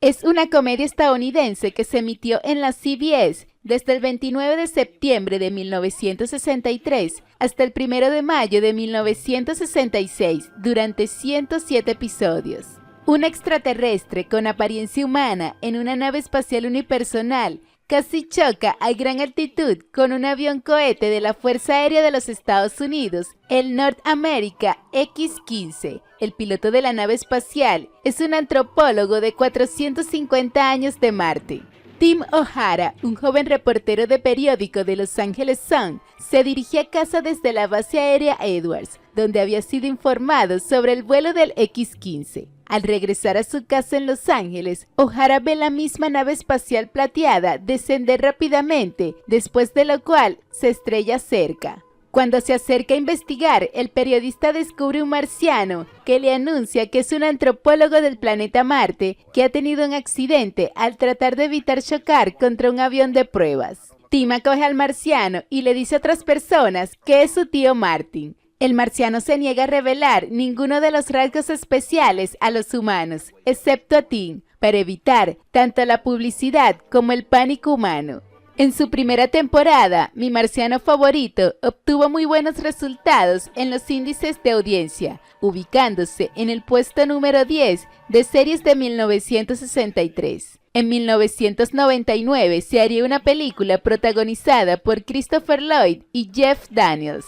Es una comedia estadounidense que se emitió en la CBS desde el 29 de septiembre de 1963 hasta el 1 de mayo de 1966, durante 107 episodios. Un extraterrestre con apariencia humana en una nave espacial unipersonal casi choca a gran altitud con un avión cohete de la Fuerza Aérea de los Estados Unidos, el North America X-15. El piloto de la nave espacial es un antropólogo de 450 años de Marte. Tim O'Hara, un joven reportero de periódico de Los Angeles Sun, se dirige a casa desde la base aérea Edwards, donde había sido informado sobre el vuelo del X-15. Al regresar a su casa en Los Ángeles, O'Hara ve la misma nave espacial plateada descender rápidamente, después de lo cual se estrella cerca. Cuando se acerca a investigar, el periodista descubre un marciano que le anuncia que es un antropólogo del planeta Marte que ha tenido un accidente al tratar de evitar chocar contra un avión de pruebas. Tim acoge al marciano y le dice a otras personas que es su tío Martin. El marciano se niega a revelar ninguno de los rasgos especiales a los humanos, excepto a Tim, para evitar tanto la publicidad como el pánico humano. En su primera temporada, Mi marciano favorito obtuvo muy buenos resultados en los índices de audiencia, ubicándose en el puesto número 10 de series de 1963. En 1999 se haría una película protagonizada por Christopher Lloyd y Jeff Daniels.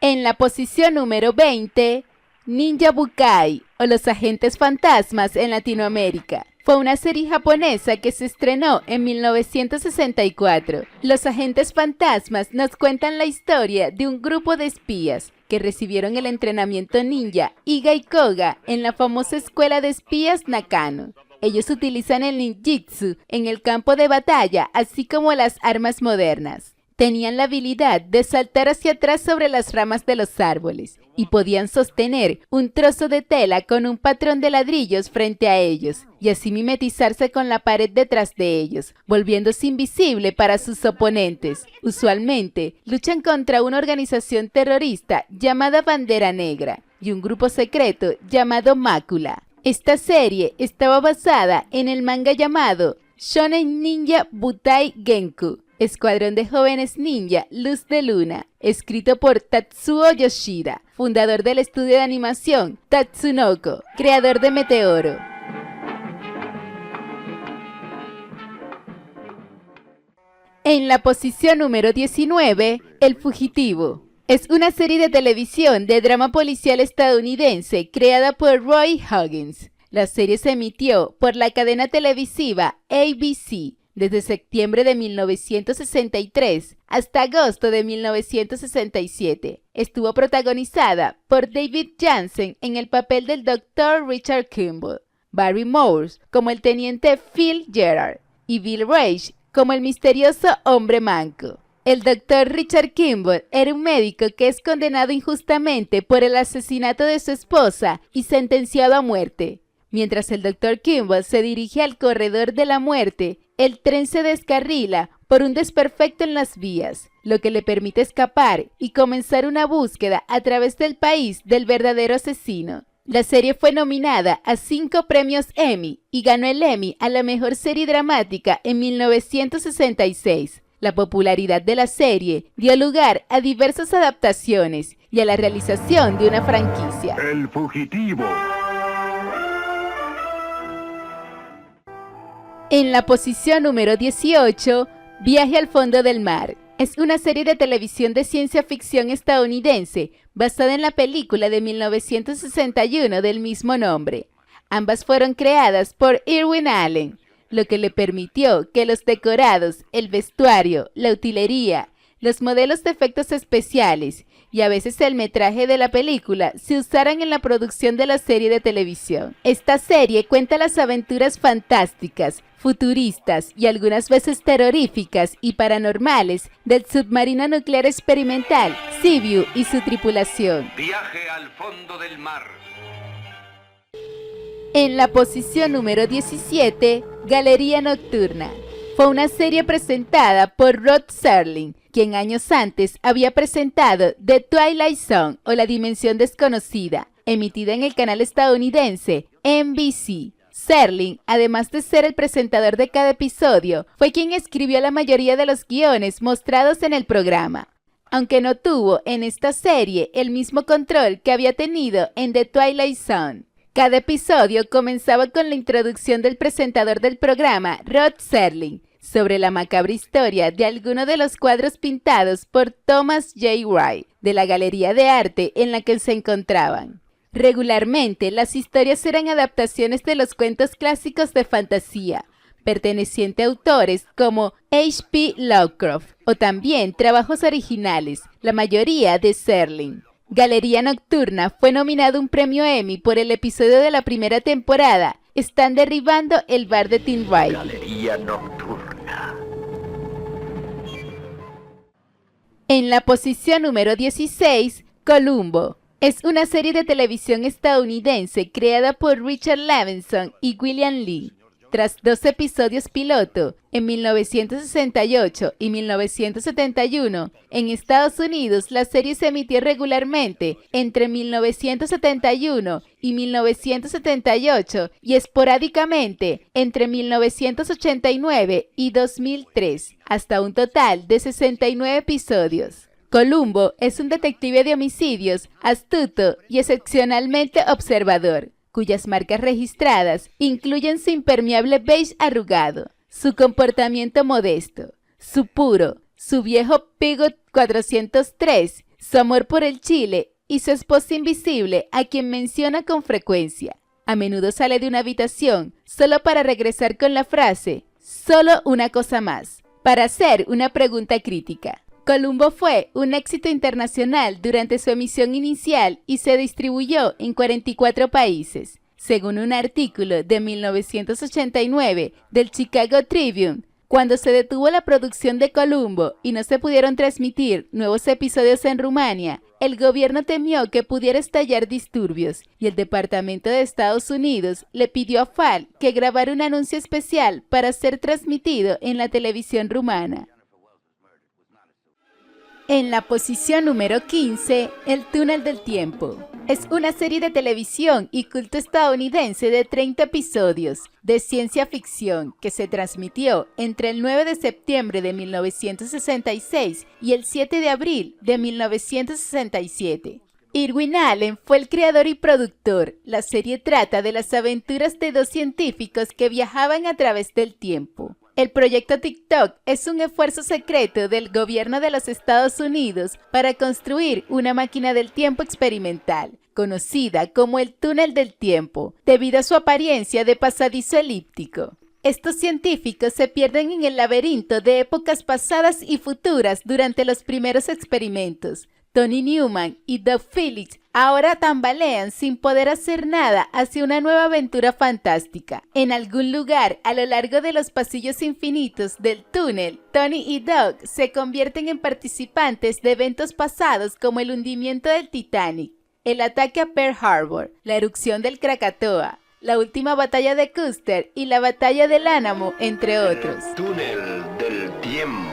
En la posición número 20, Ninja Bukai, o Los Agentes Fantasmas en Latinoamérica. Fue una serie japonesa que se estrenó en 1964. Los Agentes Fantasmas nos cuentan la historia de un grupo de espías que recibieron el entrenamiento ninja Iga y Koga en la famosa escuela de espías Nakano. Ellos utilizan el ninjitsu en el campo de batalla, así como las armas modernas. Tenían la habilidad de saltar hacia atrás sobre las ramas de los árboles y podían sostener un trozo de tela con un patrón de ladrillos frente a ellos y así mimetizarse con la pared detrás de ellos, volviéndose invisible para sus oponentes. Usualmente luchan contra una organización terrorista llamada Bandera Negra y un grupo secreto llamado Mácula. Esta serie estaba basada en el manga llamado Shonen Ninja Butai Genku, Escuadrón de Jóvenes Ninja Luz de Luna, escrito por Tatsuo Yoshida, fundador del estudio de animación Tatsunoko, creador de Meteoro. En la posición número 19, El Fugitivo. Es una serie de televisión de drama policial estadounidense creada por Roy Huggins. La serie se emitió por la cadena televisiva ABC desde septiembre de 1963 hasta agosto de 1967. Estuvo protagonizada por David Janssen en el papel del Dr. Richard Kimball, Barry Morse como el teniente Phil Gerard y Bill Reich como el misterioso hombre manco. El Dr. Richard Kimball era un médico que es condenado injustamente por el asesinato de su esposa y sentenciado a muerte. Mientras el Dr. Kimball se dirige al corredor de la muerte, el tren se descarrila por un desperfecto en las vías, lo que le permite escapar y comenzar una búsqueda a través del país del verdadero asesino. La serie fue nominada a 5 premios Emmy y ganó el Emmy a la mejor serie dramática en 1966. La popularidad de la serie dio lugar a diversas adaptaciones y a la realización de una franquicia.
El Fugitivo.
En la posición número 18, Viaje al fondo del mar. Es una serie de televisión de ciencia ficción estadounidense basada en la película de 1961 del mismo nombre. Ambas fueron creadas por Irwin Allen, lo que le permitió que los decorados, el vestuario, la utilería, los modelos de efectos especiales y a veces el metraje de la película se usaran en la producción de la serie de televisión. Esta serie cuenta las aventuras fantásticas, futuristas y algunas veces terroríficas y paranormales del submarino nuclear experimental Seaview y su tripulación.
Viaje al fondo del mar.
En la posición número 17, Galería Nocturna. Fue una serie presentada por Rod Serling, quien años antes había presentado The Twilight Zone o La Dimensión Desconocida, emitida en el canal estadounidense NBC. Serling, además de ser el presentador de cada episodio, fue quien escribió la mayoría de los guiones mostrados en el programa. Aunque no tuvo en esta serie el mismo control que había tenido en The Twilight Zone. Cada episodio comenzaba con la introducción del presentador del programa, Rod Serling, sobre la macabra historia de alguno de los cuadros pintados por Thomas J. Wright de la galería de arte en la que se encontraban. Regularmente, las historias eran adaptaciones de los cuentos clásicos de fantasía, perteneciente a autores como H.P. Lovecraft, o también trabajos originales, la mayoría de Serling. Galería Nocturna fue nominado a un premio Emmy por el episodio de la primera temporada, Están derribando el bar de Tim Riley.
Galería Nocturna.
En la posición número 16, Columbo. Es una serie de televisión estadounidense creada por Richard Levinson y William Lee. Tras 2 episodios piloto, en 1968 y 1971, en Estados Unidos la serie se emitió regularmente entre 1971 y 1978 y esporádicamente entre 1989 y 2003, hasta un total de 69 episodios. Columbo es un detective de homicidios astuto y excepcionalmente observador, cuyas marcas registradas incluyen su impermeable beige arrugado, su comportamiento modesto, su puro, su viejo Peugeot 403, su amor por el Chile y su esposa invisible a quien menciona con frecuencia. A menudo sale de una habitación solo para regresar con la frase, solo una cosa más, para hacer una pregunta crítica. Columbo fue un éxito internacional durante su emisión inicial y se distribuyó en 44 países. Según un artículo de 1989 del Chicago Tribune, cuando se detuvo la producción de Columbo y no se pudieron transmitir nuevos episodios en Rumania, el gobierno temió que pudiera estallar disturbios y el Departamento de Estados Unidos le pidió a FAL que grabara un anuncio especial para ser transmitido en la televisión rumana. En la posición número 15, El túnel del tiempo. Es una serie de televisión y culto estadounidense de 30 episodios de ciencia ficción que se transmitió entre el 9 de septiembre de 1966 y el 7 de abril de 1967. Irwin Allen fue el creador y productor. La serie trata de las aventuras de 2 científicos que viajaban a través del tiempo. El proyecto TikTok es un esfuerzo secreto del gobierno de los Estados Unidos para construir una máquina del tiempo experimental, conocida como el túnel del tiempo, debido a su apariencia de pasadizo elíptico. Estos científicos se pierden en el laberinto de épocas pasadas y futuras durante los primeros experimentos. Tony Newman y Doug Phillips ahora tambalean sin poder hacer nada hacia una nueva aventura fantástica. En algún lugar a lo largo de los pasillos infinitos del túnel, Tony y Doug se convierten en participantes de eventos pasados como el hundimiento del Titanic, el ataque a Pearl Harbor, la erupción del Krakatoa, la última batalla de Custer y la batalla del Álamo, entre otros.
Túnel del tiempo.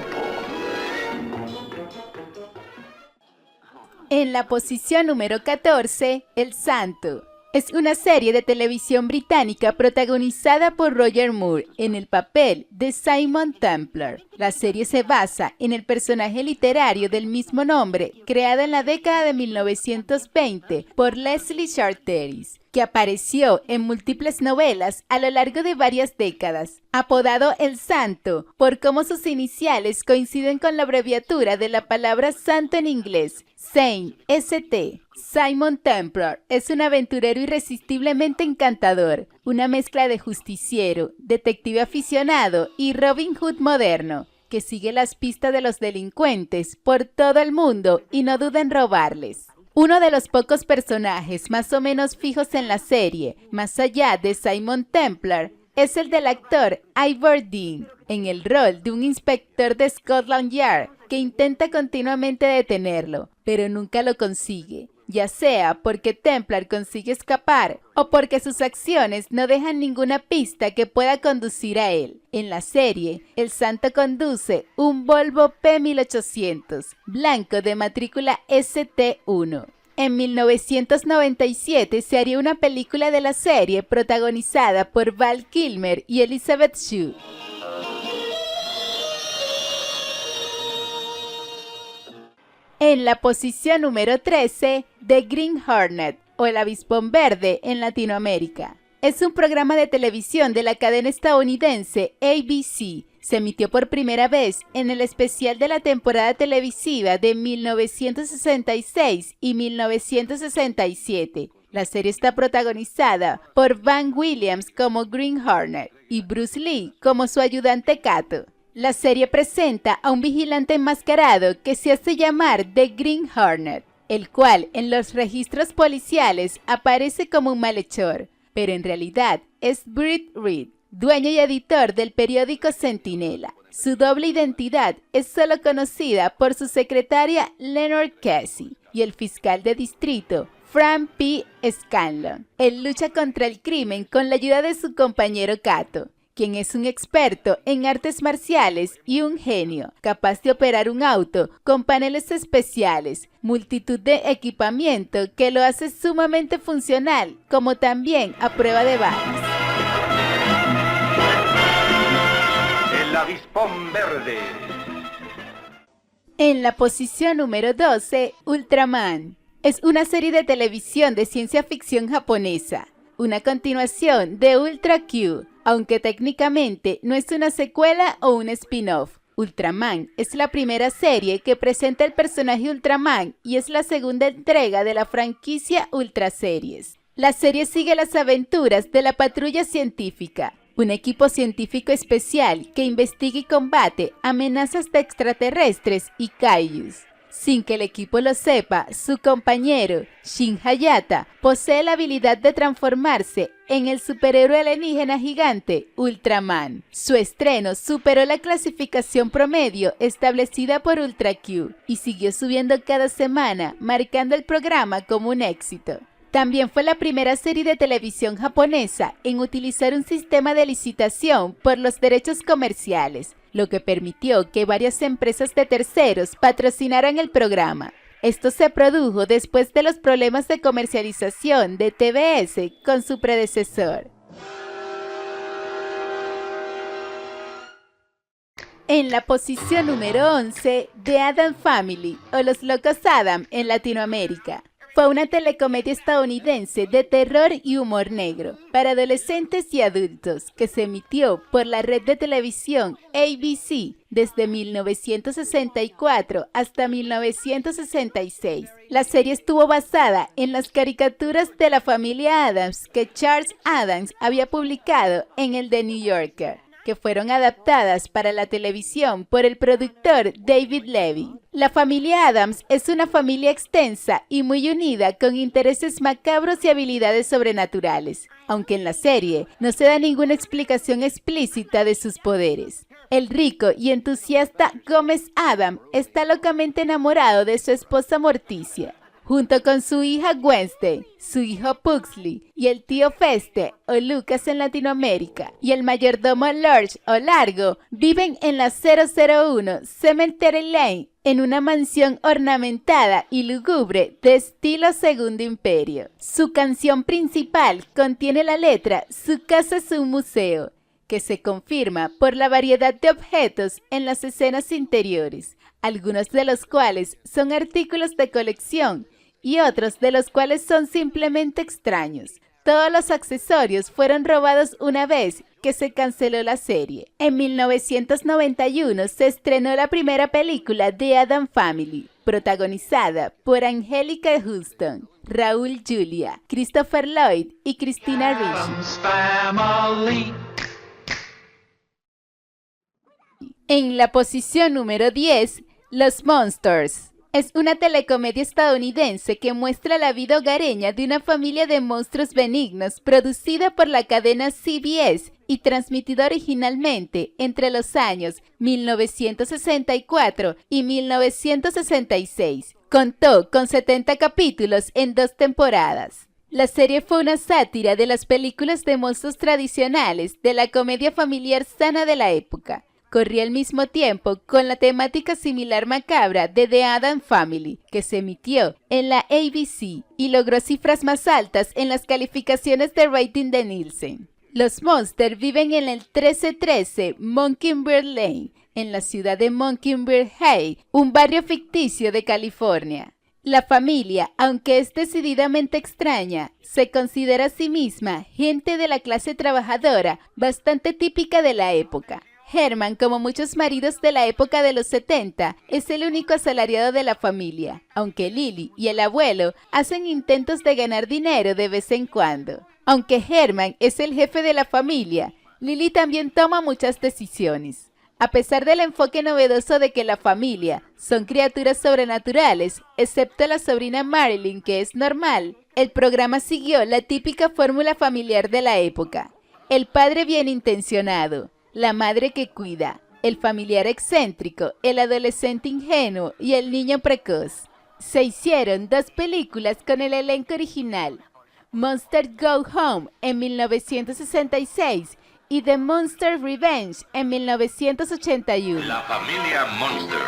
En la posición número 14, El Santo. Es una serie de televisión británica protagonizada por Roger Moore en el papel de Simon Templar. La serie se basa en el personaje literario del mismo nombre, creado en la década de 1920 por Leslie Charteris. que apareció en múltiples novelas a lo largo de varias décadas. Apodado El Santo, por cómo sus iniciales coinciden con la abreviatura de la palabra santo en inglés, Saint, St. Simon Templar es un aventurero irresistiblemente encantador, una mezcla de justiciero, detective aficionado y Robin Hood moderno, que sigue las pistas de los delincuentes por todo el mundo y no duda en robarles. Uno de los pocos personajes más o menos fijos en la serie, más allá de Simon Templar, es el del actor Ivor Dean, en el rol de un inspector de Scotland Yard que intenta continuamente detenerlo, pero nunca lo consigue, ya sea porque Templar consigue escapar o porque sus acciones no dejan ninguna pista que pueda conducir a él. En la serie, el santo conduce un Volvo P1800, blanco de matrícula ST1. En 1997 se haría una película de la serie protagonizada por Val Kilmer y Elizabeth Shue. En la posición número 13, The Green Hornet, o el avispón verde en Latinoamérica. Es un programa de televisión de la cadena estadounidense ABC. Se emitió por primera vez en el especial de la temporada televisiva de 1966 y 1967. La serie está protagonizada por Van Williams como Green Hornet y Bruce Lee como su ayudante Kato. La serie presenta a un vigilante enmascarado que se hace llamar The Green Hornet, el cual en los registros policiales aparece como un malhechor, pero en realidad es Britt Reed, dueño y editor del periódico Centinela. Su doble identidad es solo conocida por su secretaria Leonard Casey y el fiscal de distrito Frank P. Scanlon. Él lucha contra el crimen con la ayuda de su compañero Kato, quien es un experto en artes marciales y un genio, capaz de operar un auto con paneles especiales, multitud de equipamiento que lo hace sumamente funcional, como también a prueba de balas.
El avispón verde.
En la posición número 12, Ultraman. Es una serie de televisión de ciencia ficción japonesa, una continuación de Ultra Q, aunque técnicamente no es una secuela o un spin-off. Ultraman es la primera serie que presenta el personaje Ultraman y es la segunda entrega de la franquicia Ultra Series. La serie sigue las aventuras de la Patrulla Científica, un equipo científico especial que investiga y combate amenazas de extraterrestres y kaijus. Sin que el equipo lo sepa, su compañero, Shin Hayata, posee la habilidad de transformarse en el superhéroe alienígena gigante Ultraman. Su estreno superó la clasificación promedio establecida por Ultra Q y siguió subiendo cada semana, marcando el programa como un éxito. También fue la primera serie de televisión japonesa en utilizar un sistema de licitación por los derechos comerciales, lo que permitió que varias empresas de terceros patrocinaran el programa. Esto se produjo después de los problemas de comercialización de TBS con su predecesor. En la posición número 11, The Addams Family, o Los Locos Adam en Latinoamérica. Fue una telecomedia estadounidense de terror y humor negro para adolescentes y adultos que se emitió por la red de televisión ABC desde 1964 hasta 1966. La serie estuvo basada en las caricaturas de la familia Addams que Charles Addams había publicado en el The New Yorker, que fueron adaptadas para la televisión por el productor David Levy. La familia Addams es una familia extensa y muy unida con intereses macabros y habilidades sobrenaturales, aunque en la serie no se da ninguna explicación explícita de sus poderes. El rico y entusiasta Gómez Adam está locamente enamorado de su esposa Morticia, junto con su hija Wednesday, su hijo Pugsley y el tío Feste o Lucas en Latinoamérica y el mayordomo Lurch o Largo viven en la 001 Cemetery Lane en una mansión ornamentada y lúgubre de estilo Segundo Imperio. Su canción principal contiene la letra "Su casa es un museo", que se confirma por la variedad de objetos en las escenas interiores, algunos de los cuales son artículos de colección y otros de los cuales son simplemente extraños, Todos los accesorios fueron robados una vez que se canceló la serie. En 1991 se estrenó la primera película de Addams Family, protagonizada por Angelica Houston, Raúl Julia, Christopher Lloyd y Christina Ricci. En la posición número 10, Los Monsters. Es una telecomedia estadounidense que muestra la vida hogareña de una familia de monstruos benignos producida por la cadena CBS y transmitida originalmente entre los años 1964 y 1966. Contó con 70 capítulos en 2 temporadas. La serie fue una sátira de las películas de monstruos tradicionales de la comedia familiar sana de la época. Corría al mismo tiempo con la temática similar macabra de The Addams Family, que se emitió en la ABC y logró cifras más altas en las calificaciones de rating de Nielsen. Los Monsters viven en el 1313 Mockingbird Lane, en la ciudad de Mockingbird Heights, un barrio ficticio de California. La familia, aunque es decididamente extraña, se considera a sí misma gente de la clase trabajadora bastante típica de la época. Herman, como muchos maridos de la época de los 70, es el único asalariado de la familia, aunque Lily y el abuelo hacen intentos de ganar dinero de vez en cuando. Aunque Herman es el jefe de la familia, Lily también toma muchas decisiones. A pesar del enfoque novedoso de que la familia son criaturas sobrenaturales, excepto la sobrina Marilyn, que es normal, el programa siguió la típica fórmula familiar de la época. El padre bien intencionado, la madre que cuida, el familiar excéntrico, el adolescente ingenuo y el niño precoz. Se hicieron 2 películas con el elenco original, Monster Go Home en 1966 y The Monster Revenge en 1981.
La familia Monster.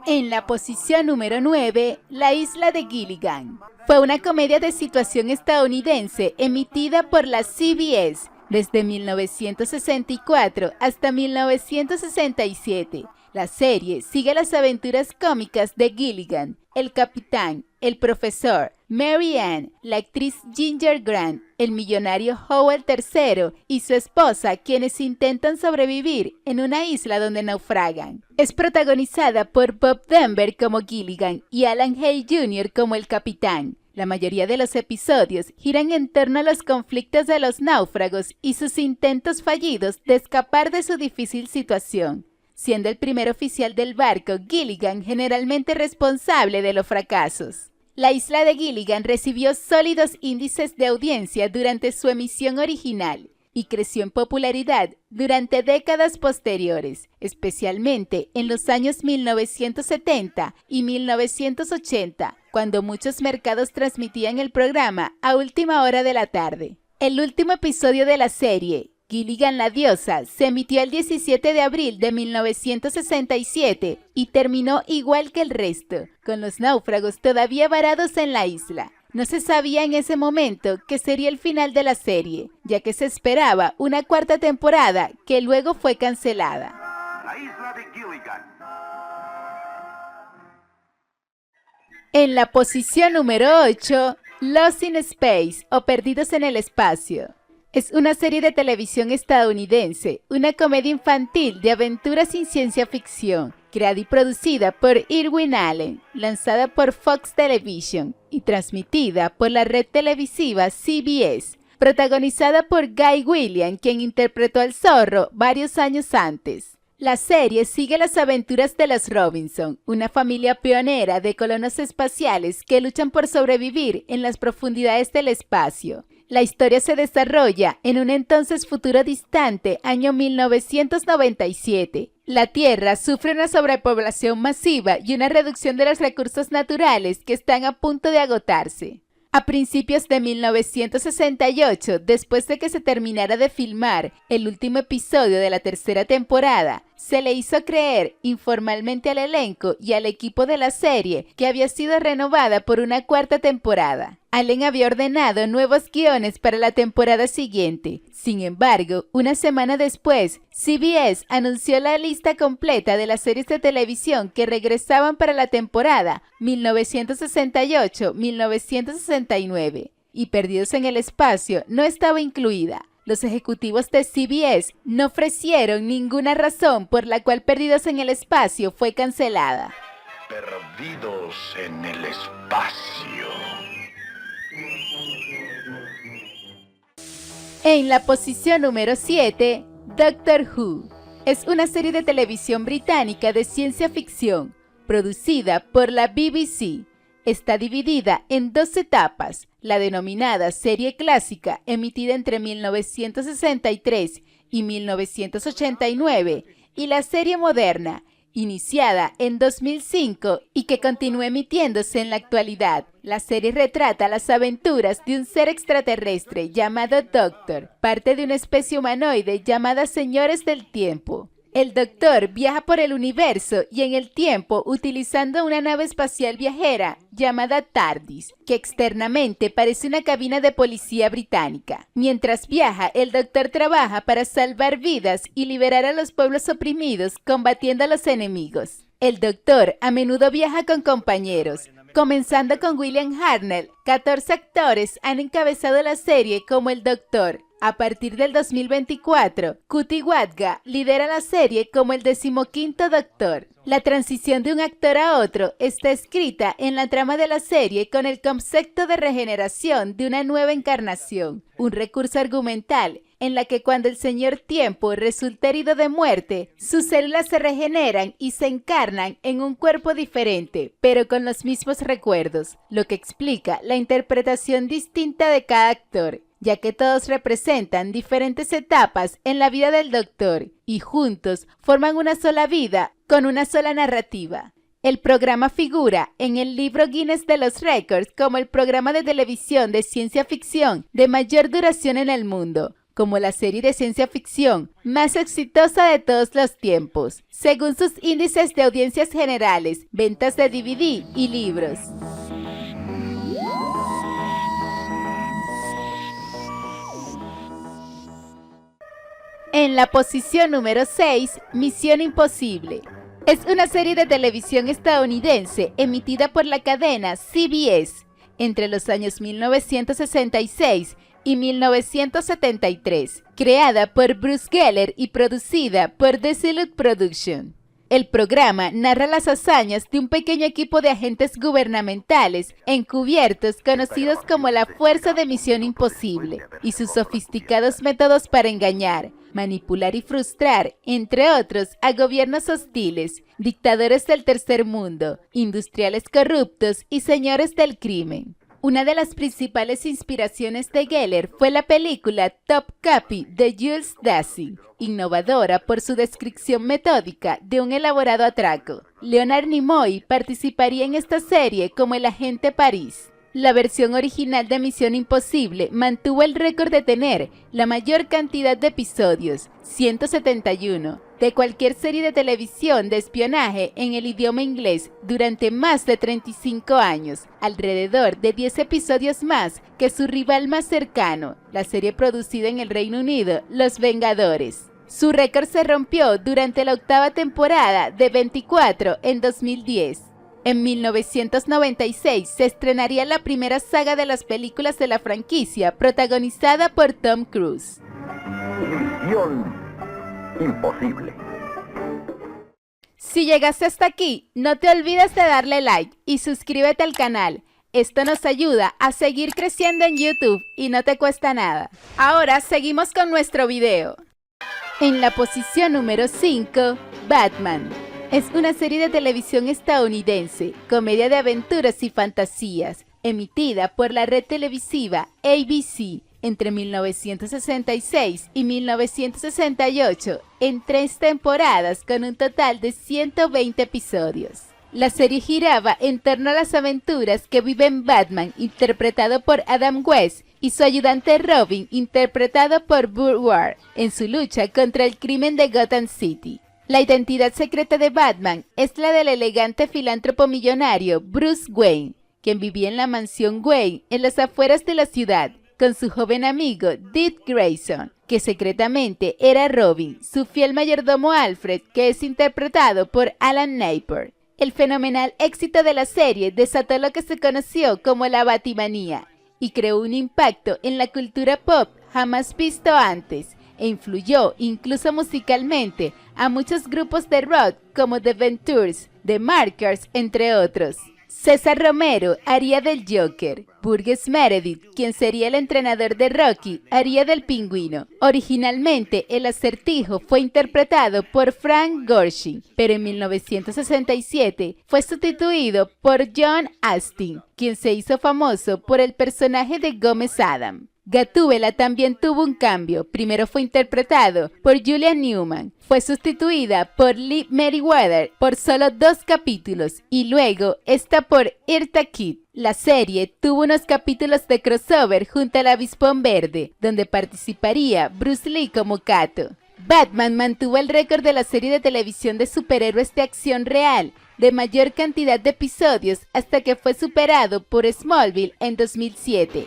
En la posición número 9, La Isla de Gilligan. Fue una comedia de situación estadounidense emitida por la CBS desde 1964 hasta 1967. La serie sigue las aventuras cómicas de Gilligan, el capitán, el profesor, Mary Ann, la actriz Ginger Grant, el millonario Howard III y su esposa, quienes intentan sobrevivir en una isla donde naufragan. Es protagonizada por Bob Denver como Gilligan y Alan Hay Jr. como el capitán. La mayoría de los episodios giran en torno a los conflictos de los náufragos y sus intentos fallidos de escapar de su difícil situación, siendo el primer oficial del barco, Gilligan, generalmente responsable de los fracasos. La Isla de Gilligan recibió sólidos índices de audiencia durante su emisión original y creció en popularidad durante décadas posteriores, especialmente en los años 1970 y 1980, cuando muchos mercados transmitían el programa a última hora de la tarde. El último episodio de la serie, Gilligan la diosa, se emitió el 17 de abril de 1967 y terminó igual que el resto, con los náufragos todavía varados en la isla. No se sabía en ese momento que sería el final de la serie, ya que se esperaba una 4ª temporada que luego fue cancelada.
La isla de Gilligan.
En la posición número 8, Lost in Space o Perdidos en el Espacio. Es una serie de televisión estadounidense, una comedia infantil de aventuras sin ciencia ficción, creada y producida por Irwin Allen, lanzada por Fox Television y transmitida por la red televisiva CBS, protagonizada por Guy Williams, quien interpretó al zorro varios años antes. La serie sigue las aventuras de los Robinson, una familia pionera de colonos espaciales que luchan por sobrevivir en las profundidades del espacio. La historia se desarrolla en un entonces futuro distante, año 1997. La Tierra sufre una sobrepoblación masiva y una reducción de los recursos naturales que están a punto de agotarse. A principios de 1968, después de que se terminara de filmar el último episodio de la 3ª temporada, se le hizo creer informalmente al elenco y al equipo de la serie que había sido renovada por una cuarta temporada. Allen había ordenado nuevos guiones para la temporada siguiente. Sin embargo, una semana después, CBS anunció la lista completa de las series de televisión que regresaban para la temporada 1968-1969, y Perdidos en el Espacio no estaba incluida. Los ejecutivos de CBS no ofrecieron ninguna razón por la cual Perdidos en el Espacio fue cancelada.
Perdidos en el espacio.
En la posición número 7, Doctor Who. Es una serie de televisión británica de ciencia ficción, producida por la BBC. Está dividida en dos etapas, la denominada serie clásica, emitida entre 1963 y 1989, y la serie moderna, iniciada en 2005 y que continúa emitiéndose en la actualidad. La serie retrata las aventuras de un ser extraterrestre llamado Doctor, parte de una especie humanoide llamada Señores del Tiempo. El Doctor viaja por el universo y en el tiempo utilizando una nave espacial viajera llamada TARDIS, que externamente parece una cabina de policía británica. Mientras viaja, el Doctor trabaja para salvar vidas y liberar a los pueblos oprimidos combatiendo a los enemigos. El Doctor a menudo viaja con compañeros, comenzando con William Hartnell. 14 actores han encabezado la serie como el Doctor. A partir del 2024, Ncuti Gatwa lidera la serie como el 15º Doctor. La transición de un actor a otro está escrita en la trama de la serie con el concepto de regeneración de una nueva encarnación, un recurso argumental en la que cuando el Señor Tiempo resulta herido de muerte, sus células se regeneran y se encarnan en un cuerpo diferente, pero con los mismos recuerdos, lo que explica la interpretación distinta de cada actor, ya que todos representan diferentes etapas en la vida del Doctor y juntos forman una sola vida con una sola narrativa. El programa figura en el libro Guinness de los Récords como el programa de televisión de ciencia ficción de mayor duración en el mundo, como la serie de ciencia ficción más exitosa de todos los tiempos, según sus índices de audiencias generales, ventas de DVD y libros. En la posición número 6, Misión Imposible. Es una serie de televisión estadounidense emitida por la cadena CBS entre los años 1966 y 1973, creada por Bruce Geller y producida por Desilut Production. El programa narra las hazañas de un pequeño equipo de agentes gubernamentales encubiertos conocidos como la Fuerza de Misión Imposible y sus sofisticados métodos para engañar, manipular y frustrar, entre otros, a gobiernos hostiles, dictadores del tercer mundo, industriales corruptos y señores del crimen. Una de las principales inspiraciones de Geller fue la película Top Copy de Jules Dassin, innovadora por su descripción metódica de un elaborado atraco. Leonard Nimoy participaría en esta serie como el agente París. La versión original de Misión Imposible mantuvo el récord de tener la mayor cantidad de episodios, 171, de cualquier serie de televisión de espionaje en el idioma inglés durante más de 35 años, alrededor de 10 episodios más que su rival más cercano, la serie producida en el Reino Unido, Los Vengadores. Su récord se rompió durante la 8ª temporada de 24 en 2010. En 1996 se estrenaría la primera saga de las películas de la franquicia, protagonizada por Tom Cruise.
Misión Imposible.
Si llegaste hasta aquí, no te olvides de darle like y suscríbete al canal. Esto nos ayuda a seguir creciendo en YouTube y no te cuesta nada. Ahora seguimos con nuestro video. En la posición número 5, Batman. Es una serie de televisión estadounidense, comedia de aventuras y fantasías, emitida por la red televisiva ABC entre 1966 y 1968, en 3 temporadas con un total de 120 episodios. La serie giraba en torno a las aventuras que vive Batman, interpretado por Adam West, y su ayudante Robin, interpretado por Burt Ward, en su lucha contra el crimen de Gotham City. La identidad secreta de Batman es la del elegante filántropo millonario Bruce Wayne, quien vivía en la mansión Wayne en las afueras de la ciudad, con su joven amigo Dick Grayson, que secretamente era Robin, su fiel mayordomo Alfred, que es interpretado por Alan Napier. El fenomenal éxito de la serie desató lo que se conoció como la Batimanía y creó un impacto en la cultura pop jamás visto antes, e influyó incluso musicalmente a muchos grupos de rock como The Ventures, The Markers, entre otros. César Romero haría del Joker. Burgess Meredith, quien sería el entrenador de Rocky, haría del Pingüino. Originalmente, el Acertijo fue interpretado por Frank Gorshin, pero en 1967 fue sustituido por John Astin, quien se hizo famoso por el personaje de Gómez Adam. Gatúbela también tuvo un cambio. Primero fue interpretado por Julianne Newman, fue sustituida por Lee Meriwether por solo 2 capítulos y luego esta por Eartha Kitt. La serie tuvo unos capítulos de crossover junto al Avispón Verde, donde participaría Bruce Lee como Kato. Batman mantuvo el récord de la serie de televisión de superhéroes de acción real de mayor cantidad de episodios hasta que fue superado por Smallville en 2007.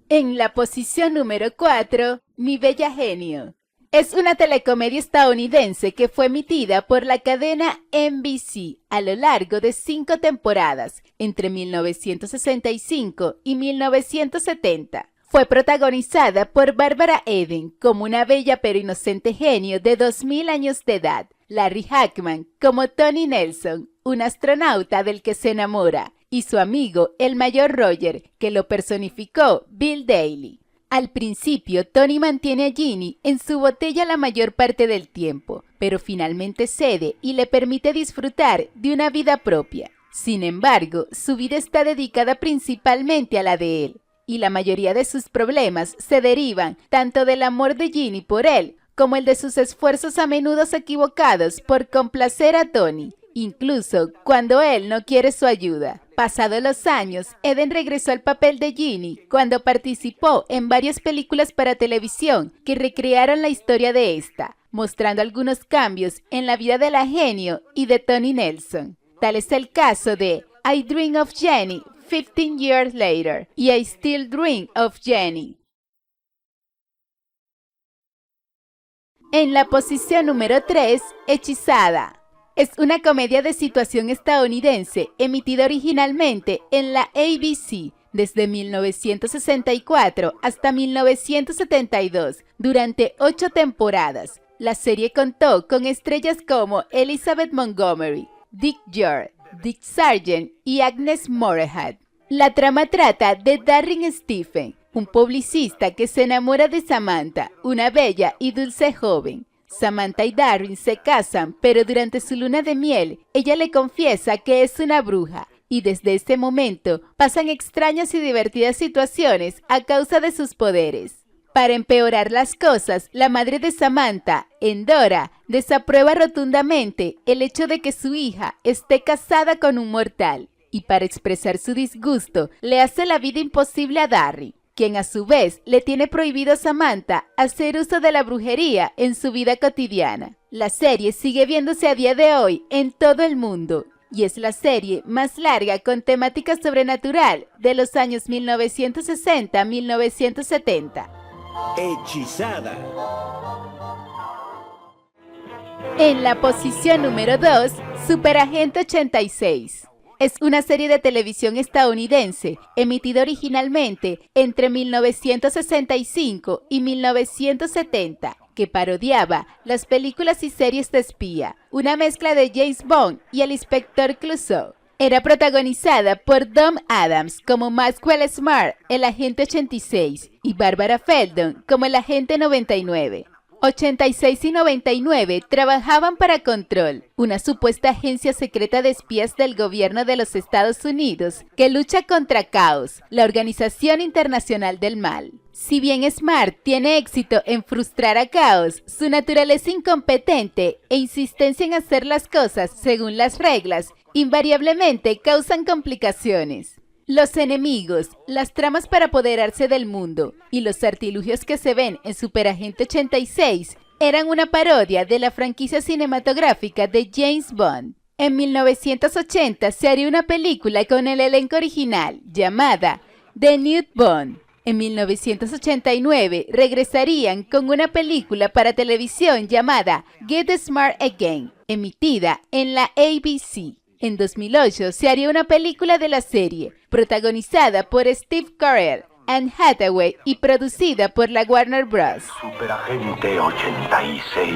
En la posición número 4, Mi Bella Genio. Es una telecomedia estadounidense que fue emitida por la cadena NBC a lo largo de 5 temporadas, entre 1965 y 1970. Fue protagonizada por Bárbara Eden como una bella pero inocente genio de 2000 años de edad, Larry Hackman como Tony Nelson, un astronauta del que se enamora, y su amigo, el mayor Roger, que lo personificó Bill Daly. Al principio, Tony mantiene a Ginny en su botella la mayor parte del tiempo, pero finalmente cede y le permite disfrutar de una vida propia. Sin embargo, su vida está dedicada principalmente a la de él, y la mayoría de sus problemas se derivan tanto del amor de Ginny por él, como el de sus esfuerzos a menudo equivocados por complacer a Tony, incluso cuando él no quiere su ayuda. Pasados los años, Eden regresó al papel de Ginny cuando participó en varias películas para televisión que recrearon la historia de esta, mostrando algunos cambios en la vida de la genio y de Tony Nelson. Tal es el caso de I Dream of Jenny 15 Years Later y I Still Dream of Jenny. En la posición número 3, Hechizada. Es una comedia de situación estadounidense emitida originalmente en la ABC desde 1964 hasta 1972 durante 8 temporadas. La serie contó con estrellas como Elizabeth Montgomery, Dick York, Dick Sargent y Agnes Moorehead. La trama trata de Darrin Stephen, un publicista que se enamora de Samantha, una bella y dulce joven. Samantha y Darrin se casan, pero durante su luna de miel, ella le confiesa que es una bruja, y desde ese momento pasan extrañas y divertidas situaciones a causa de sus poderes. Para empeorar las cosas, la madre de Samantha, Endora, desaprueba rotundamente el hecho de que su hija esté casada con un mortal, y para expresar su disgusto, le hace la vida imposible a Darrin, quien a su vez le tiene prohibido a Samantha hacer uso de la brujería en su vida cotidiana. La serie sigue viéndose a día de hoy en todo el mundo y es la serie más larga con temática sobrenatural de los años 1960 a 1970.
Hechizada.
En la posición número 2, Superagente 86. Es una serie de televisión estadounidense emitida originalmente entre 1965 y 1970 que parodiaba las películas y series de espía, una mezcla de James Bond y el Inspector Clouseau. Era protagonizada por Dom Adams como Maxwell Smart, el agente 86, y Barbara Feldon como el agente 99. 86 y 99 trabajaban para Control, una supuesta agencia secreta de espías del gobierno de los Estados Unidos que lucha contra Chaos, la organización internacional del mal. Si bien Smart tiene éxito en frustrar a Chaos, su naturaleza incompetente e insistencia en hacer las cosas según las reglas invariablemente causan complicaciones. Los enemigos, las tramas para apoderarse del mundo y los artilugios que se ven en Superagente 86 eran una parodia de la franquicia cinematográfica de James Bond. En 1980 se haría una película con el elenco original llamada The Nude Bond. En 1989 regresarían con una película para televisión llamada Get Smart Again, emitida en la ABC. En 2008 se haría una película de la serie, protagonizada por Steve Carell, Anne Hathaway y producida por la Warner Bros.
Superagente 86.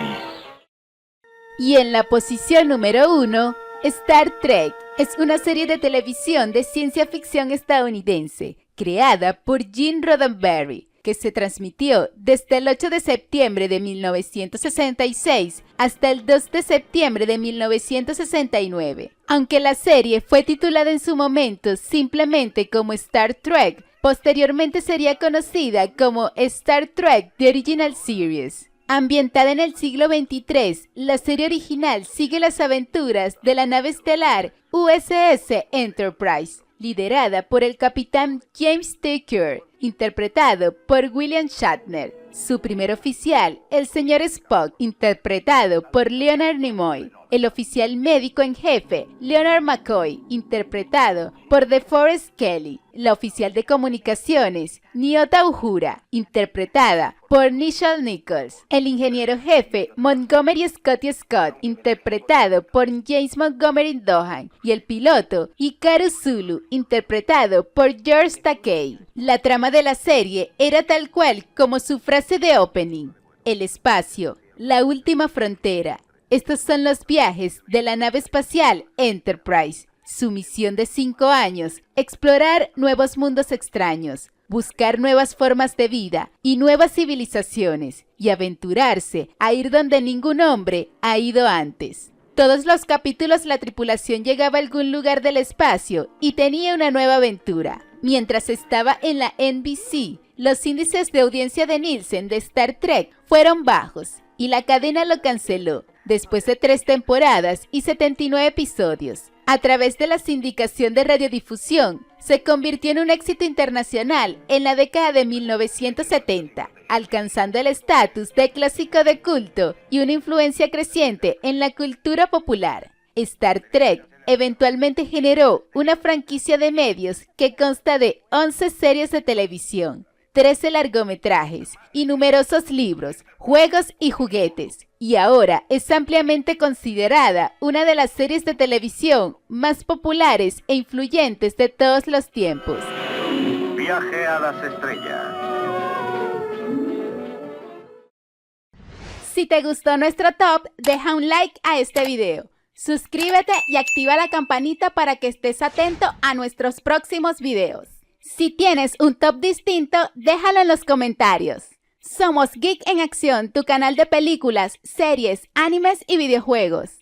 Y en la posición número 1, Star Trek. Es una serie de televisión de ciencia ficción estadounidense, creada por Gene Roddenberry, que se transmitió desde el 8 de septiembre de 1966 hasta el 2 de septiembre de 1969. Aunque la serie fue titulada en su momento simplemente como Star Trek, posteriormente sería conocida como Star Trek The Original Series. Ambientada en el siglo XXIII, la serie original sigue las aventuras de la nave estelar USS Enterprise, liderada por el capitán James T. Kirk, interpretado por William Shatner. Su primer oficial, el señor Spock, interpretado por Leonard Nimoy. El oficial médico en jefe, Leonard McCoy, interpretado por DeForest Kelley. La oficial de comunicaciones, Nyota Uhura, interpretada por Nichelle Nichols. El ingeniero jefe, Montgomery Scotty Scott, interpretado por James Montgomery Dohan. Y el piloto, Hikaru Zulu, interpretado por George Takei. La trama de la serie era tal cual como su frase de opening: el espacio, la última frontera. Estos son los viajes de la nave espacial Enterprise. Su misión de 5 años, explorar nuevos mundos extraños, buscar nuevas formas de vida y nuevas civilizaciones, y aventurarse a ir donde ningún hombre ha ido antes. Todos los capítulos la tripulación llegaba a algún lugar del espacio y tenía una nueva aventura. Mientras estaba en la NBC, los índices de audiencia de Nielsen de Star Trek fueron bajos y la cadena lo canceló después de 3 temporadas y 79 episodios. A través de la sindicación de radiodifusión, se convirtió en un éxito internacional en la década de 1970, alcanzando el estatus de clásico de culto y una influencia creciente en la cultura popular. Star Trek eventualmente generó una franquicia de medios que consta de 11 series de televisión, 13 largometrajes y numerosos libros, juegos y juguetes, y ahora es ampliamente considerada una de las series de televisión más populares e influyentes de todos los tiempos.
Viaje a las estrellas.
Si te gustó nuestro top, deja un like a este video. Suscríbete y activa la campanita para que estés atento a nuestros próximos videos. Si tienes un top distinto, déjalo en los comentarios. Somos Geek en Acción, tu canal de películas, series, animes y videojuegos.